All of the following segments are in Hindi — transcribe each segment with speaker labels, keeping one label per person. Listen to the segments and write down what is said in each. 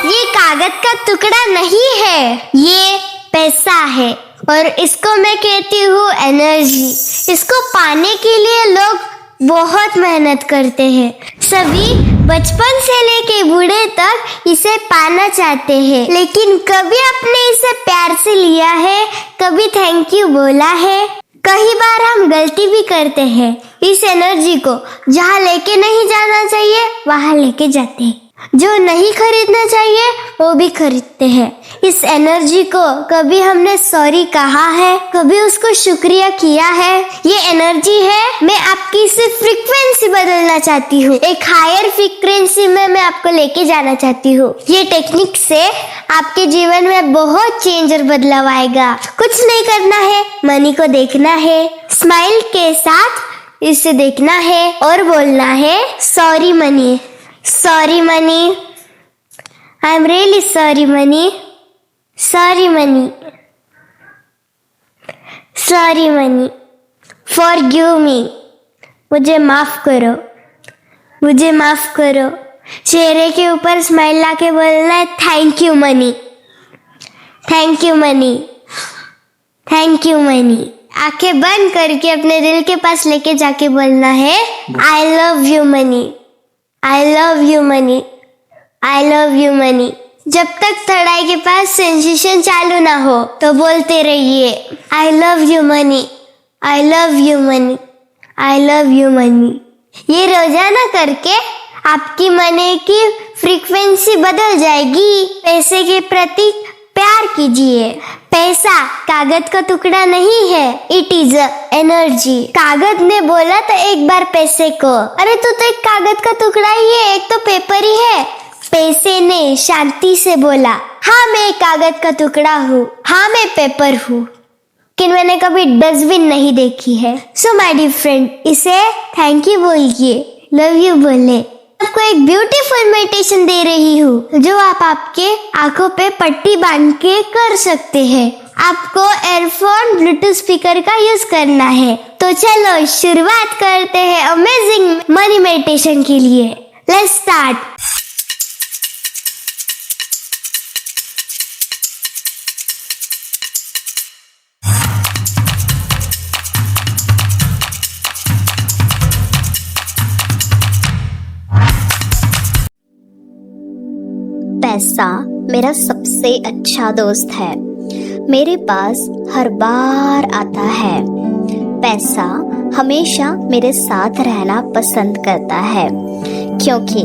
Speaker 1: ये कागज का टुकड़ा नहीं है, ये पैसा है और इसको मैं कहती हूँ एनर्जी। इसको पाने के लिए लोग बहुत मेहनत करते हैं। सभी बचपन से लेके बूढ़े तक इसे पाना चाहते हैं, लेकिन कभी आपने इसे प्यार से लिया है, कभी थैंक यू बोला है? कई बार हम गलती भी करते हैं। इस एनर्जी को जहाँ लेके नहीं जाना चाहिए वहाँ लेके जाते हैं। जो नहीं खरीदना चाहिए वो भी खरीदते हैं। इस एनर्जी को कभी हमने सॉरी कहा है, कभी उसको शुक्रिया किया है? ये एनर्जी है। मैं आपकी सिर्फ फ्रीक्वेंसी बदलना चाहती हूँ, एक हायर फ्रीक्वेंसी में मैं आपको लेके जाना चाहती हूँ। ये टेक्निक से आपके जीवन में बहुत चेंज और बदलाव आएगा। कुछ नहीं करना है, मनी को देखना है, स्माइल के साथ इसे देखना है और बोलना है sorry money, sorry money, I'm really sorry money, sorry money, sorry money, forgive me, मुझे माफ करो, मुझे माफ करो। चेहरे के ऊपर स्माइल लाके बोलना है thank you money, thank you money, thank you money. आंखें बंद करके अपने दिल के पास लेके जाके बोलना है I love you money, I love you money, I love you money। जब तक थर्ड आई के पास सेंसेशन चालू ना हो तो बोलते रहिए I love you money, I love you money, I love you money। ये रोजाना करके आपकी मनी की फ्रीक्वेंसी बदल जाएगी। पैसे के प्रति प्यार कीजिए। पैसा कागज का टुकड़ा नहीं है, इट इज एनर्जी। कागज ने बोला तो एक बार पैसे को, अरे तू तो एक कागज का टुकड़ा ही है, एक तो पेपर ही है। पैसे ने शांति से बोला हाँ मैं कागज का टुकड़ा हूँ, हाँ मैं पेपर हूँ, लेकिन मैंने कभी डस्टबिन नहीं देखी है। सो माय डियर फ्रेंड, इसे थैंक यू बोलिए, लव यू बोले। आपको एक ब्यूटीफुल मेडिटेशन दे रही हूँ जो आप आपके आंखों पे पट्टी बांध के कर सकते हैं। आपको एयरफोन ब्लूटूथ स्पीकर का यूज करना है। तो चलो शुरुआत करते हैं अमेजिंग मनी मेडिटेशन के लिए। Let's start.
Speaker 2: पैसा मेरा सबसे अच्छा दोस्त है, मेरे पास हर बार आता है। पैसा हमेशा मेरे साथ रहना पसंद करता है क्योंकि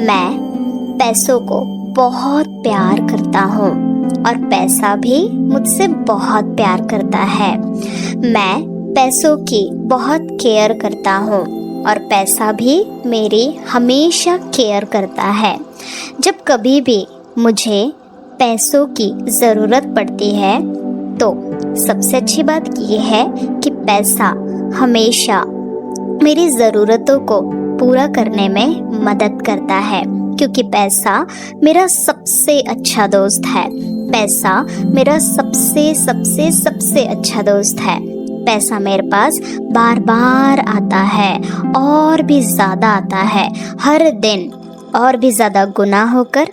Speaker 2: मैं पैसों को बहुत प्यार करता हूँ और पैसा भी मुझसे बहुत प्यार करता है। मैं पैसों की बहुत केयर करता हूँ और पैसा भी मेरी हमेशा केयर करता है। जब कभी भी मुझे पैसों की ज़रूरत पड़ती है तो सबसे अच्छी बात यह है कि पैसा हमेशा मेरी ज़रूरतों को पूरा करने में मदद करता है क्योंकि पैसा मेरा सबसे अच्छा दोस्त है। पैसा मेरा सबसे सबसे सबसे अच्छा दोस्त है। पैसा मेरे पास बार बार आता है और भी ज़्यादा आता है, हर दिन और भी ज़्यादा गुना होकर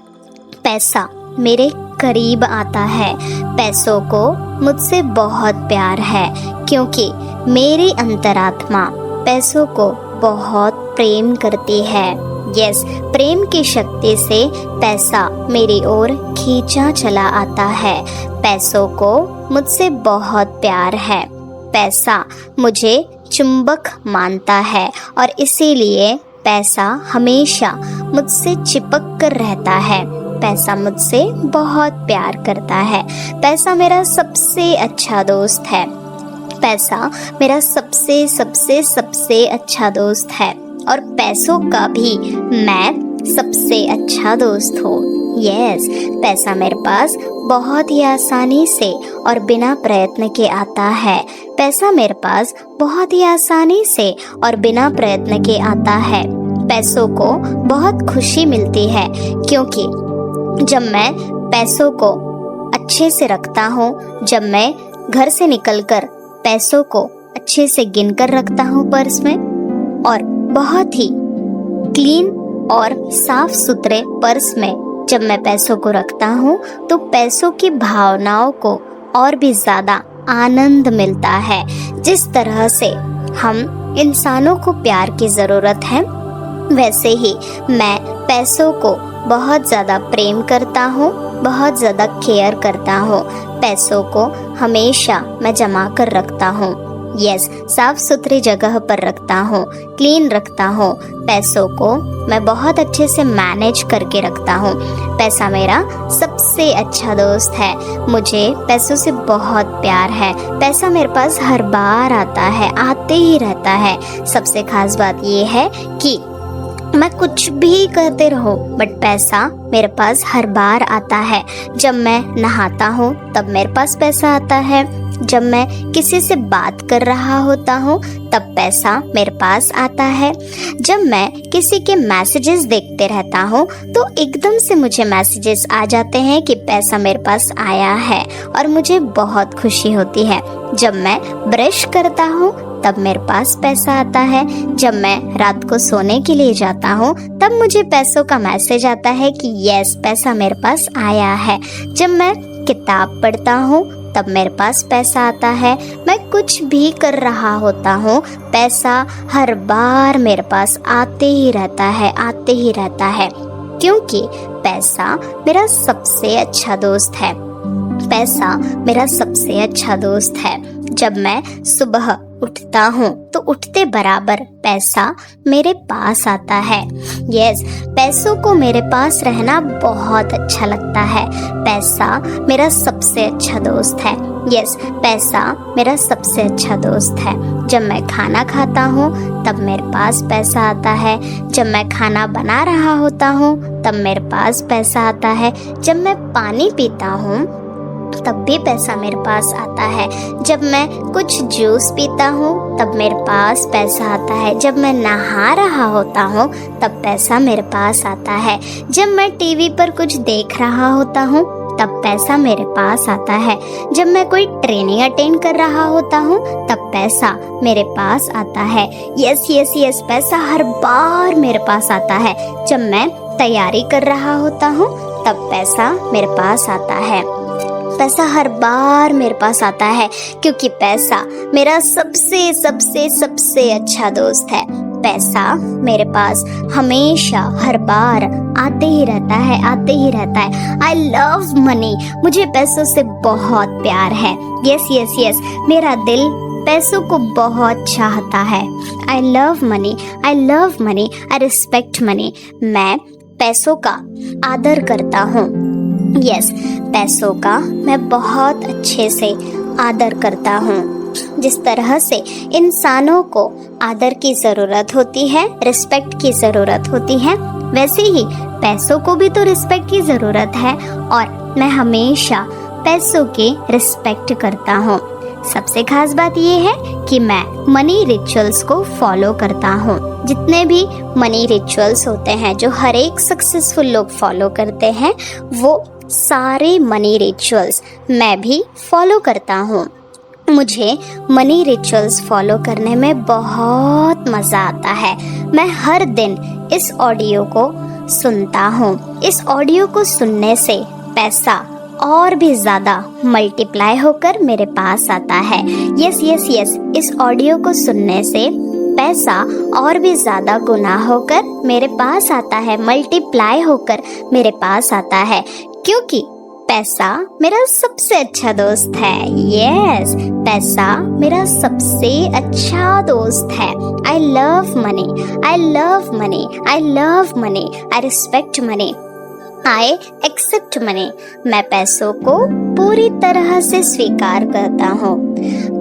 Speaker 2: पैसा मेरे करीब आता है। पैसों को मुझसे बहुत प्यार है क्योंकि मेरी अंतरात्मा पैसों को बहुत प्रेम करती है। यस, प्रेम की शक्ति से पैसा मेरी ओर खींचा चला आता है। पैसों को मुझसे बहुत प्यार है। पैसा मुझे चुंबक मानता है और इसीलिए पैसा हमेशा मुझसे चिपक कर रहता है। पैसा मुझसे बहुत प्यार करता है। पैसा मेरा सबसे अच्छा दोस्त है। पैसा मेरा सबसे सबसे सबसे अच्छा दोस्त है और पैसों का भी मैं सबसे अच्छा दोस्त हूँ। यस, पैसा मेरे पास बहुत ही आसानी से और बिना प्रयत्न के आता है। पैसा मेरे पास बहुत ही आसानी से और बिना प्रयत्न के आता है। पैसों को बहुत खुशी मिलती है क्योंकि जब मैं पैसों को अच्छे से रखता हूँ, जब मैं घर से निकलकर पैसों को अच्छे से गिनकर रखता हूँ पर्स में और बहुत ही क्लीन और साफ सुथरे पर्स में जब मैं पैसों को रखता हूँ तो पैसों की भावनाओं को और भी ज़्यादा आनंद मिलता है। जिस तरह से हम इंसानों को प्यार की ज़रूरत है, वैसे ही मैं पैसों को बहुत ज़्यादा प्रेम करता हूँ, बहुत ज़्यादा केयर करता हूँ। पैसों को हमेशा मैं जमा कर रखता हूँ। यस, साफ सुथरी जगह पर रखता हूँ, क्लीन रखता हूँ। पैसों को मैं बहुत अच्छे से मैनेज करके रखता हूँ। पैसा मेरा सबसे अच्छा दोस्त है। मुझे पैसों से बहुत प्यार है। पैसा मेरे पास हर बार आता है, आते ही रहता है। सबसे खास बात ये है कि मैं कुछ भी करते रहो बट पैसा मेरे पास हर बार आता है। जब मैं नहाता हूँ तब मेरे पास पैसा आता है। जब मैं किसी से बात कर रहा होता हूँ तब पैसा मेरे पास आता है। जब मैं किसी के मैसेजेस देखते रहता हूँ तो एकदम से मुझे मैसेजेस आ जाते हैं कि पैसा मेरे पास आया है और मुझे बहुत खुशी होती है। जब मैं ब्रश करता हूँ तब मेरे पास पैसा आता है। जब मैं रात को सोने के लिए जाता हूँ तब मुझे पैसों का मैसेज आता है कि यस, पैसा मेरे पास आया है। जब मैं किताब पढ़ता हूँ तब मेरे पास पैसा आता है। मैं कुछ भी कर रहा होता हूँ, पैसा हर बार मेरे पास आते ही रहता है, आते ही रहता है, क्योंकि पैसा मेरा सबसे अच्छा दोस्त है। पैसा मेरा सबसे अच्छा दोस्त है। जब मैं सुबह उठता हूँ तो उठते बराबर पैसा मेरे पास आता है। यस, पैसों को मेरे पास रहना बहुत अच्छा लगता है। पैसा मेरा सबसे अच्छा दोस्त है। यस, पैसा मेरा सबसे अच्छा दोस्त है। जब मैं खाना खाता हूँ तब मेरे पास पैसा आता है। जब मैं खाना बना रहा होता हूँ तब मेरे पास पैसा आता है। जब मैं पानी पीता हूँ तब भी पैसा मेरे पास आता है। जब मैं कुछ जूस पीता हूँ तब मेरे पास पैसा आता है। जब मैं नहा रहा होता हूँ तब पैसा मेरे पास आता है। जब मैं टीवी पर कुछ देख रहा होता हूँ तब पैसा मेरे पास आता है। जब मैं कोई ट्रेनिंग अटेंड कर रहा होता हूँ तब पैसा मेरे पास आता है। यस यस यस, पैसा हर बार मेरे पास आता है। जब मैं तैयारी कर रहा होता हूँ तब पैसा मेरे पास आता है। पैसा हर बार मेरे पास आता है क्योंकि पैसा मेरा सबसे सबसे सबसे अच्छा दोस्त है। पैसा मेरे पास हमेशा हर बार आते ही रहता है, आते ही रहता है। आई लव मनी, मुझे पैसों से बहुत प्यार है। यस यस यस, मेरा दिल पैसों को बहुत चाहता है। I love money, I love money, I respect money. मैं पैसों का आदर करता हूँ। यस, पैसों का मैं बहुत अच्छे से आदर करता हूँ। जिस तरह से इंसानों को आदर की ज़रूरत होती है, रिस्पेक्ट की ज़रूरत होती है, वैसे ही पैसों को भी तो रिस्पेक्ट की ज़रूरत है और मैं हमेशा पैसों की रिस्पेक्ट करता हूँ। सबसे खास बात यह है कि मैं मनी रिचुअल्स को फॉलो करता हूँ। जितने भी मनी रिचुअल्स होते हैं जो हर एक सक्सेसफुल लोग फॉलो करते हैं, वो सारे मनी रिचुअल्स मैं भी फॉलो करता हूँ। मुझे मनी रिचुअल्स फॉलो करने में बहुत मज़ा आता है। मैं हर दिन इस ऑडियो को सुनता हूँ। इस ऑडियो को सुनने से पैसा और भी ज़्यादा मल्टीप्लाई होकर मेरे पास आता है। यस यस यस, इस ऑडियो को सुनने से पैसा और भी ज़्यादा गुना होकर मेरे पास आता है, मल्टीप्लाई होकर मेरे पास आता है, क्योंकि पैसा मेरा सबसे अच्छा दोस्त है। यस, पैसा मेरा सबसे अच्छा दोस्त है। I love money, I love money, I love money, I respect money, I accept money. मैं पैसों को पूरी तरह से स्वीकार करता हूँ।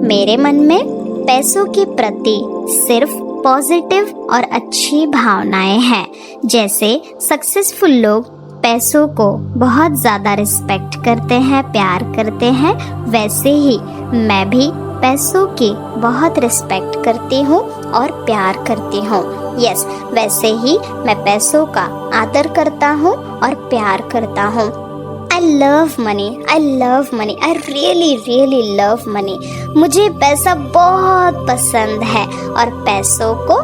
Speaker 2: मेरे मन में पैसों के प्रति सिर्फ पॉजिटिव और अच्छी भावनाएं हैं। जैसे सक्सेसफुल लोग पैसों को बहुत ज़्यादा रिस्पेक्ट करते हैं, प्यार करते हैं, वैसे ही मैं भी पैसों की बहुत रिस्पेक्ट करती हूँ और प्यार करती हूँ। यस, वैसे ही मैं पैसों का आदर करता हूँ और प्यार करता हूँ। आई love money, I love money, I really really love money. मुझे पैसा बहुत पसंद है और पैसों को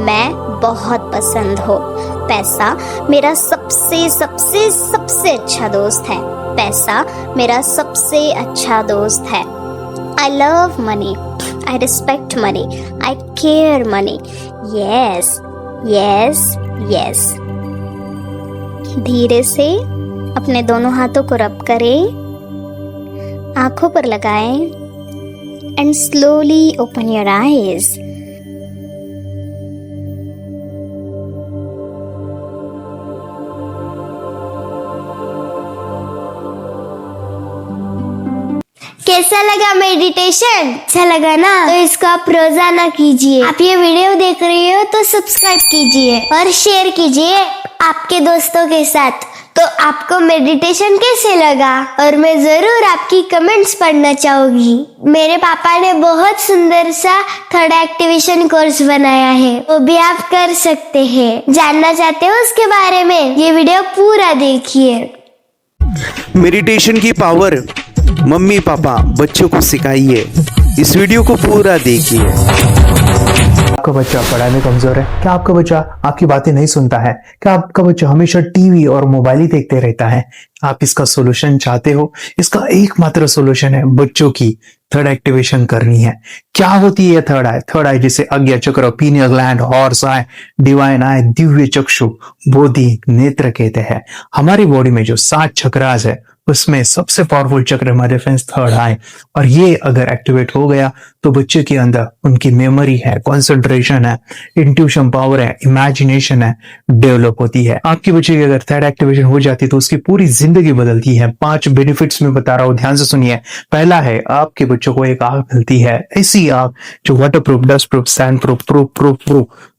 Speaker 2: मैं बहुत पसंद हूँ। पैसा मेरा सबसे सबसे सबसे अच्छा दोस्त है। पैसा मेरा सबसे अच्छा दोस्त है। I love money. I respect money. I care money. Yes, yes, yes. धीरे से अपने दोनों हाथों को रब करें, आंखों पर लगाएं and slowly open your eyes.
Speaker 1: कैसा लगा मेडिटेशन? अच्छा लगा ना? तो इसको आप रोजाना कीजिए। आप ये वीडियो देख रहे हो तो सब्सक्राइब कीजिए और शेयर कीजिए आपके दोस्तों के साथ। तो आपको मेडिटेशन कैसे लगा? और मैं जरूर आपकी कमेंट्स पढ़ना चाहूंगी। मेरे पापा ने बहुत सुंदर सा थर्ड एक्टिवेशन कोर्स बनाया है, वो भी आप कर सकते हैं। जानना चाहते हो उसके बारे में? ये वीडियो पूरा देखिए।
Speaker 3: मेडिटेशन की पावर मम्मी पापा बच्चों को सिखाइए। इस वीडियो को पूरा देखिए।
Speaker 4: आपका बच्चा पढ़ाई में कमजोर है? क्या आपका बच्चा आपकी बातें नहीं सुनता है? क्या आपका बच्चा हमेशा टीवी और मोबाइल ही देखते रहता है? आप इसका सोल्यूशन चाहते हो? इसका एकमात्र सोल्यूशन है बच्चों की थर्ड एक्टिवेशन करनी है। क्या होती है थर्ड आई? थर्ड आई जिसे आज्ञा चक्र, pineal gland, horse eye, divine eye, दिव्य चक्षु, बोधि नेत्र कहते हैं। हमारी बॉडी में जो 7 चक्रास है उसमें सबसे पावरफुल चक्र हमारे फ्रेंड्स थर्ड आई। और ये अगर एक्टिवेट हो गया तो बच्चे के अंदर उनकी मेमोरी है, कंसंट्रेशन है, इंट्यूशन पावर है, इमेजिनेशन है, डेवलप होती है। आपके बच्चे की अगर थर्ड एक्टिवेशन हो जाती तो उसकी पूरी जिंदगी बदलती है। 5 बेनिफिट्स में बता रहा हूं, ध्यान से सुनिए। पहला है आपके बच्चों को एक आंख मिलती है, ऐसी आंख जो water proof, dust proof, sand proof,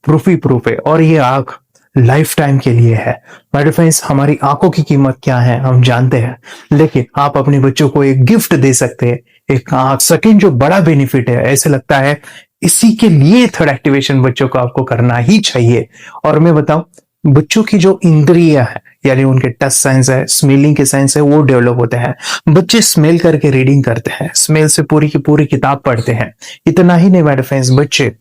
Speaker 4: proof है। और ये आंख लाइफ टाइम के लिए है। माय फ्रेंड्स, हमारी आंखों की कीमत क्या है हम जानते हैं, लेकिन आप अपने बच्चों को एक गिफ्ट दे सकते हैं, एक आंख। सेकंड जो बड़ा बेनिफिट है, ऐसे लगता है इसी के लिए थर्ड एक्टिवेशन बच्चों को आपको करना ही चाहिए। और मैं बताऊं, बच्चों की जो इंद्रिय है यानी उनके टच सेंस है, स्मेलिंग के सेंस है, वो डेवलप होते हैं। बच्चे स्मेल करके रीडिंग करते हैं, स्मेल से पूरी की पूरी किताब पढ़ते हैं। इतना ही नहीं माय फ्रेंड्स, बच्चे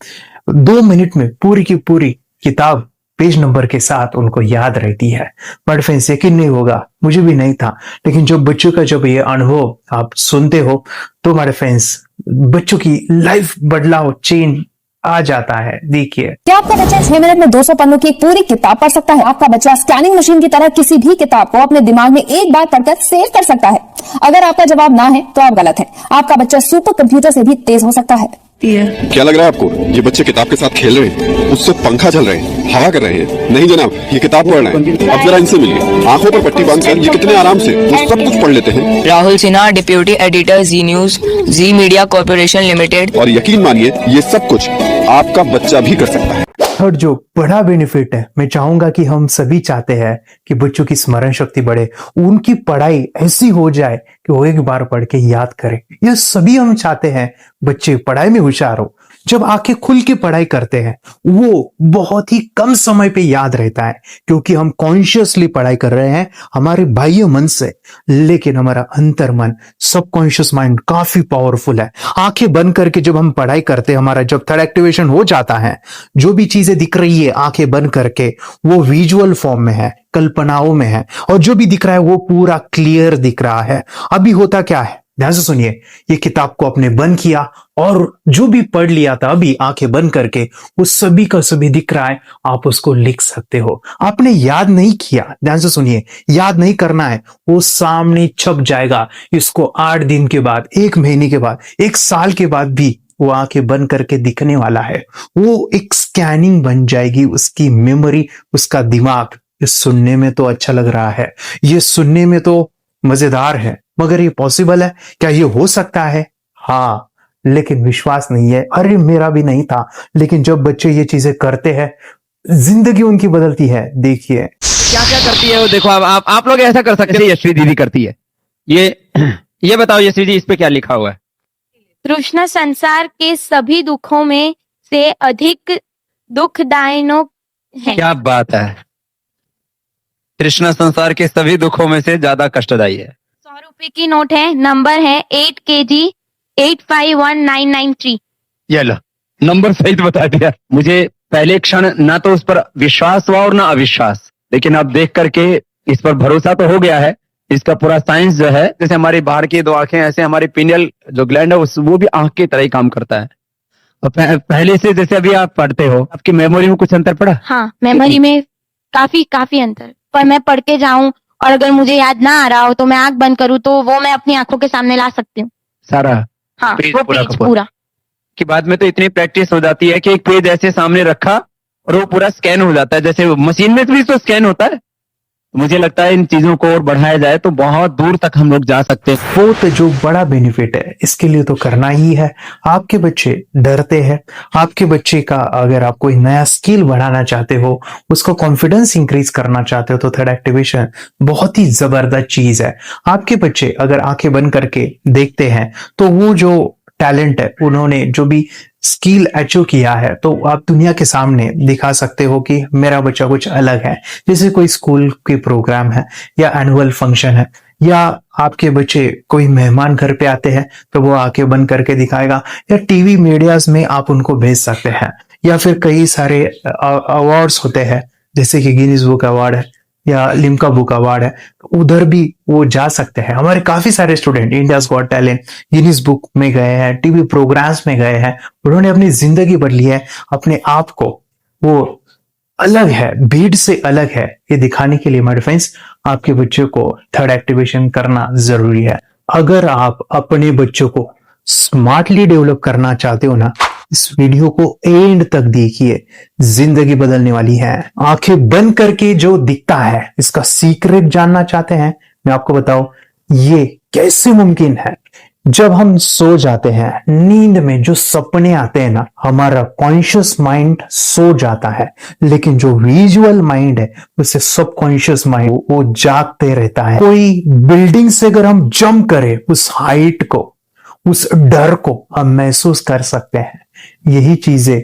Speaker 4: 2 मिनट में पूरी की पूरी किताब पेज नंबर के साथ उनको याद रहती है। बट फ्रेंड्स, यकीन नहीं होगा, मुझे भी नहीं था, लेकिन जो बच्चों का जब ये अनुभव आप सुनते हो तो हमारे फ्रेंड्स बच्चों की लाइफ बदलाव, चेंज आ जाता है। देखिए,
Speaker 5: क्या आपका बच्चा 6 मिनट में 200 पन्नों की एक पूरी किताब पढ़ सकता है? आपका बच्चा स्कैनिंग मशीन की तरह किसी भी किताब को अपने दिमाग में एक बार पढ़कर सेव कर सकता है? अगर आपका जवाब ना है तो आप गलत है। आपका बच्चा सुपर कंप्यूटर से भी तेज हो सकता है।
Speaker 6: क्या लग रहा है आपको? ये बच्चे किताब के साथ खेल रहे हैं, उससे पंखा चल रहे हैं, हवा कर रहे हैं? नहीं जनाब, ये किताब पढ़ रहे हैं। अब जरा इनसे मिलिए। आंखों पर पट्टी बांधकर ये कितने आराम से वो सब कुछ पढ़ लेते हैं।
Speaker 7: राहुल सिन्हा, डिप्यूटी एडिटर, जी न्यूज, जी मीडिया कॉर्पोरेशन लिमिटेड।
Speaker 6: और यकीन मानिए, ये सब कुछ आपका बच्चा भी कर सकता है।
Speaker 4: थर्ड जो बड़ा बेनिफिट है, मैं चाहूंगा कि हम सभी चाहते हैं कि बच्चों की स्मरण शक्ति बढ़े, उनकी पढ़ाई ऐसी हो जाए कि वो एक बार पढ़ के याद करें। यह सभी हम चाहते हैं बच्चे पढ़ाई में होशियार हो। जब आंखें खुल के पढ़ाई करते हैं वो बहुत ही कम समय पे याद रहता है, क्योंकि हम कॉन्शियसली पढ़ाई कर रहे हैं हमारे बाह्य मन से, लेकिन हमारा अंतर मन, सबकॉन्शियस माइंड काफी पावरफुल है। आंखें बंद करके जब हम पढ़ाई करते हैं, हमारा जब थर्ड एक्टिवेशन हो जाता है, जो भी चीजें दिख रही है आंखें बंद करके वो विजुअल फॉर्म में है, कल्पनाओं में है, और जो भी दिख रहा है वो पूरा क्लियर दिख रहा है। अभी होता क्या है, ध्यान से सुनिए। ये किताब को आपने बंद किया और जो भी पढ़ लिया था अभी आंखें बंद करके, वो सभी का सभी दिख रहा है। आप उसको लिख सकते हो। आपने याद नहीं किया, ध्यान से सुनिए, याद नहीं करना है, वो सामने छप जाएगा। इसको 8 दिन के बाद, 1 महीने के बाद, 1 साल के बाद भी वो आंखें बंद करके दिखने वाला है। वो एक स्कैनिंग बन जाएगी, उसकी मेमोरी, उसका दिमाग। ये सुनने में तो अच्छा लग रहा है, ये सुनने में तो मजेदार है, मगर ये पॉसिबल है क्या? ये हो सकता है, हाँ, लेकिन विश्वास नहीं है। अरे मेरा भी नहीं था, लेकिन जब बच्चे ये चीजें करते हैं जिंदगी उनकी बदलती है। देखिए
Speaker 8: क्या क्या करती है वो, देखो। अब आप लोग ऐसा कर सकते हैं, यशवी दीदी करती है। ये बताओ यशवी जी, इस पे क्या लिखा हुआ है?
Speaker 9: कृष्ण संसार के सभी दुखों में से अधिक दुखदायिनो है।
Speaker 8: क्या बात है, कृष्ण संसार के सभी दुखों में से ज्यादा कष्टदायी है।
Speaker 9: 100 रुपए की नोट है, नंबर है 8 kg 851993।
Speaker 8: ये लो, नंबर सही बता दिया। मुझे पहले क्षण ना तो उस पर विश्वास हुआ और ना अविश्वास, लेकिन अब देख करके इस पर भरोसा तो हो गया है। इसका पूरा साइंस जो है, जैसे हमारी बाहर की 2 आंखें, ऐसे हमारी पिनियल जो ग्लैंड है वो भी आंख की तरह ही काम करता है। और पहले से जैसे अभी आप पढ़ते हो, आपकी मेमोरी में कुछ अंतर पड़ा?
Speaker 9: हाँ, मेमोरी में काफी अंतर। पर मैं पढ़ के जाऊं और अगर मुझे याद ना आ रहा हो तो मैं आंख बंद करूं तो वो मैं अपनी आंखों के सामने ला सकती हूँ
Speaker 8: सारा।
Speaker 9: हाँ,
Speaker 8: पेज
Speaker 9: वो
Speaker 8: पूरा
Speaker 9: पेज
Speaker 8: का पूरा।
Speaker 9: पूरा।
Speaker 8: कि बाद में तो इतनी प्रैक्टिस हो जाती है कि एक पेज ऐसे सामने रखा और वो पूरा स्कैन हो जाता है, जैसे मशीन में भी तो स्कैन होता है। मुझे लगता है इन चीजों को और बढ़ाया जाए तो बहुत दूर तक हम लोग जा सकते हैं।
Speaker 4: वो तो जो बड़ा बेनिफिट है, इसके लिए तो करना ही है। आपके बच्चे डरते हैं, आपके बच्चे का अगर आप कोई नया स्किल बढ़ाना चाहते हो, उसको कॉन्फिडेंस इंक्रीज करना चाहते हो, तो थर्ड एक्टिवेशन बहुत ही जबरदस्त चीज है। आपके बच्चे अगर आंखें बंद करके देखते हैं तो वो जो टैलेंट है, उन्होंने जो भी स्किल अचीव किया है, तो आप दुनिया के सामने दिखा सकते हो कि मेरा बच्चा कुछ अलग है। जैसे कोई स्कूल के प्रोग्राम है या एनुअल फंक्शन है, या आपके बच्चे कोई मेहमान घर पे आते हैं तो वो आंखें बंद करके दिखाएगा, या टीवी मीडियाज में आप उनको भेज सकते हैं, या फिर कई सारे अवार्ड्स होते हैं जैसे कि गिनीज बुक अवार्ड है या लिम्का बुक अवार्ड है, तो उधर भी वो जा सकते हैं। हमारे काफी सारे student India's got talent, Guinness book में गए हैं, टीवी प्रोग्राम्स में गए हैं, उन्होंने अपनी जिंदगी बदली है, अपने आप को वो अलग है, भीड़ से अलग है, ये दिखाने के लिए मेरे फ्रेंड्स आपके बच्चों को थर्ड एक्टिवेशन करना जरूरी है। अगर आप अपने बच्चों को स्मार्टली डेवलप करना चाहते हो ना, इस वीडियो को एंड तक देखिए, जिंदगी बदलने वाली है। आंखें बंद करके जो दिखता है, इसका सीक्रेट जानना चाहते हैं? मैं आपको बताऊं ये कैसे मुमकिन है। जब हम सो जाते हैं, नींद में जो सपने आते हैं ना, हमारा कॉन्शियस माइंड सो जाता है, लेकिन जो विजुअल माइंड है, उससे सबकॉन्शियस माइंड वो जागते रहता है। कोई बिल्डिंग से अगर हम जंप करें, उस हाइट को, उस डर को हम महसूस कर सकते हैं। यही चीजें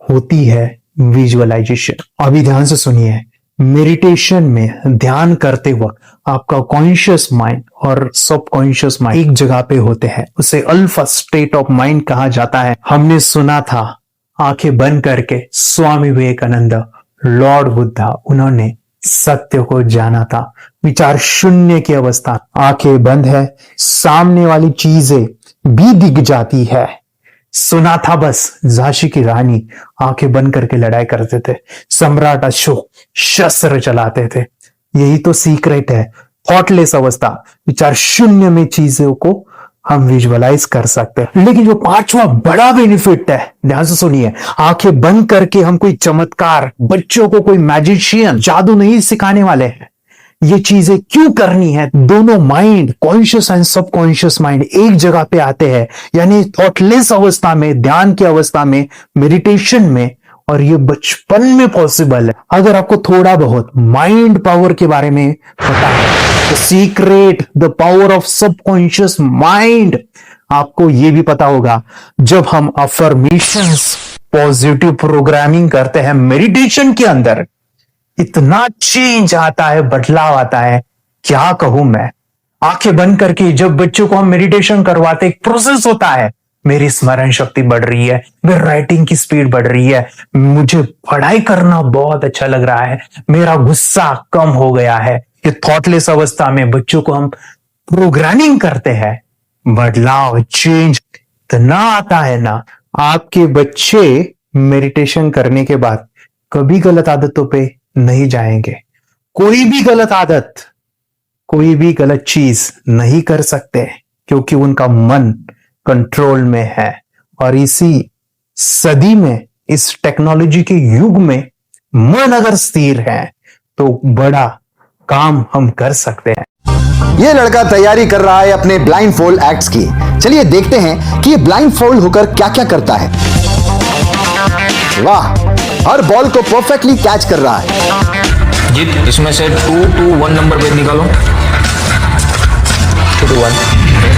Speaker 4: होती है विजुअलाइजेशन। अभी ध्यान से सुनिए, मेडिटेशन में ध्यान करते वक्त आपका कॉन्शियस माइंड और सबकॉन्शियस माइंड एक जगह पे होते हैं, उसे अल्फा स्टेट ऑफ माइंड कहा जाता है। हमने सुना था आंखें बंद करके स्वामी विवेकानंद, लॉर्ड बुद्धा, उन्होंने सत्य को जाना था। विचार शून्य की अवस्था, आंखें बंद है, सामने वाली चीजें भी दिख जाती है। सुना था बस, झांसी की रानी आंखें बंद करके लड़ाई करते थे, सम्राट अशोक शस्त्र चलाते थे। यही तो सीक्रेट है, थॉटलेस अवस्था, विचार शून्य में चीजों को हम विजुअलाइज कर सकते हैं। लेकिन जो 5वां बड़ा बेनिफिट है, ध्यान से सुनिए, आंखें बंद करके हम कोई चमत्कार, बच्चों को कोई मैजिशियन जादू नहीं सिखाने वाले हैं। ये चीजें क्यों करनी है? दोनों mind, conscious and subconscious mind एक जगह पे आते हैं, यानी थॉटलेस अवस्था में, ध्यान की अवस्था में, मेडिटेशन में, और ये बचपन में पॉसिबल है। अगर आपको थोड़ा बहुत माइंड पावर के बारे में पता है, the secret, the power of subconscious mind, आपको ये भी पता होगा जब हम अफर्मेशंस, पॉजिटिव प्रोग्रामिंग करते हैं मेडिटेशन के अंदर, इतना चेंज आता है, बदलाव आता है, क्या कहूं मैं। आंखें बंद करके जब बच्चों को हम मेडिटेशन करवाते, एक प्रोसेस होता है, मेरी स्मरण शक्ति बढ़ रही है, मेरी राइटिंग की स्पीड बढ़ रही है, मुझे पढ़ाई करना बहुत अच्छा लग रहा है, मेरा गुस्सा कम हो गया है। ये थॉटलेस अवस्था में बच्चों को हम प्रोग्रामिंग करते हैं, बदलाव, चेंज इतना आता है ना। आपके बच्चे मेडिटेशन करने के बाद कभी गलत आदतों पे नहीं जाएंगे। कोई भी गलत आदत, कोई भी गलत चीज नहीं कर सकते, क्योंकि उनका मन कंट्रोल में है। और इसी सदी में, इस टेक्नोलॉजी के युग में, मन अगर स्थिर है तो बड़ा काम हम कर सकते हैं।
Speaker 10: ये लड़का तैयारी कर रहा है अपने ब्लाइंड फोल्ड एक्ट्स की। चलिए देखते हैं कि ये ब्लाइंड फोल्ड होकर क्या क्या करता है। वाह, हर बॉल को परफेक्टली कैच कर रहा है।
Speaker 7: जीत, इसमें से 2 to 1 नंबर भेद निकालो। 2 to 1,